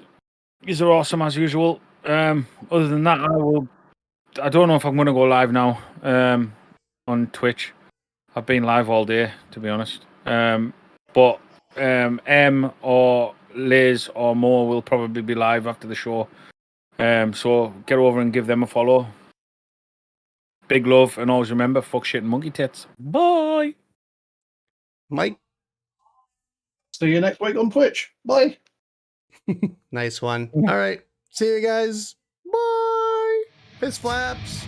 These are awesome as usual. Other than that, I don't know if I'm going to go live now on Twitch. I've been live all day, to be honest. But M or Liz or Mo will probably be live after the show. So get over and give them a follow. Big love, and always remember, fuck shit and monkey tits. Bye.
Mike.
See you next week on Twitch. Bye.
Nice one. All right. See you guys. Bye. Fist flaps.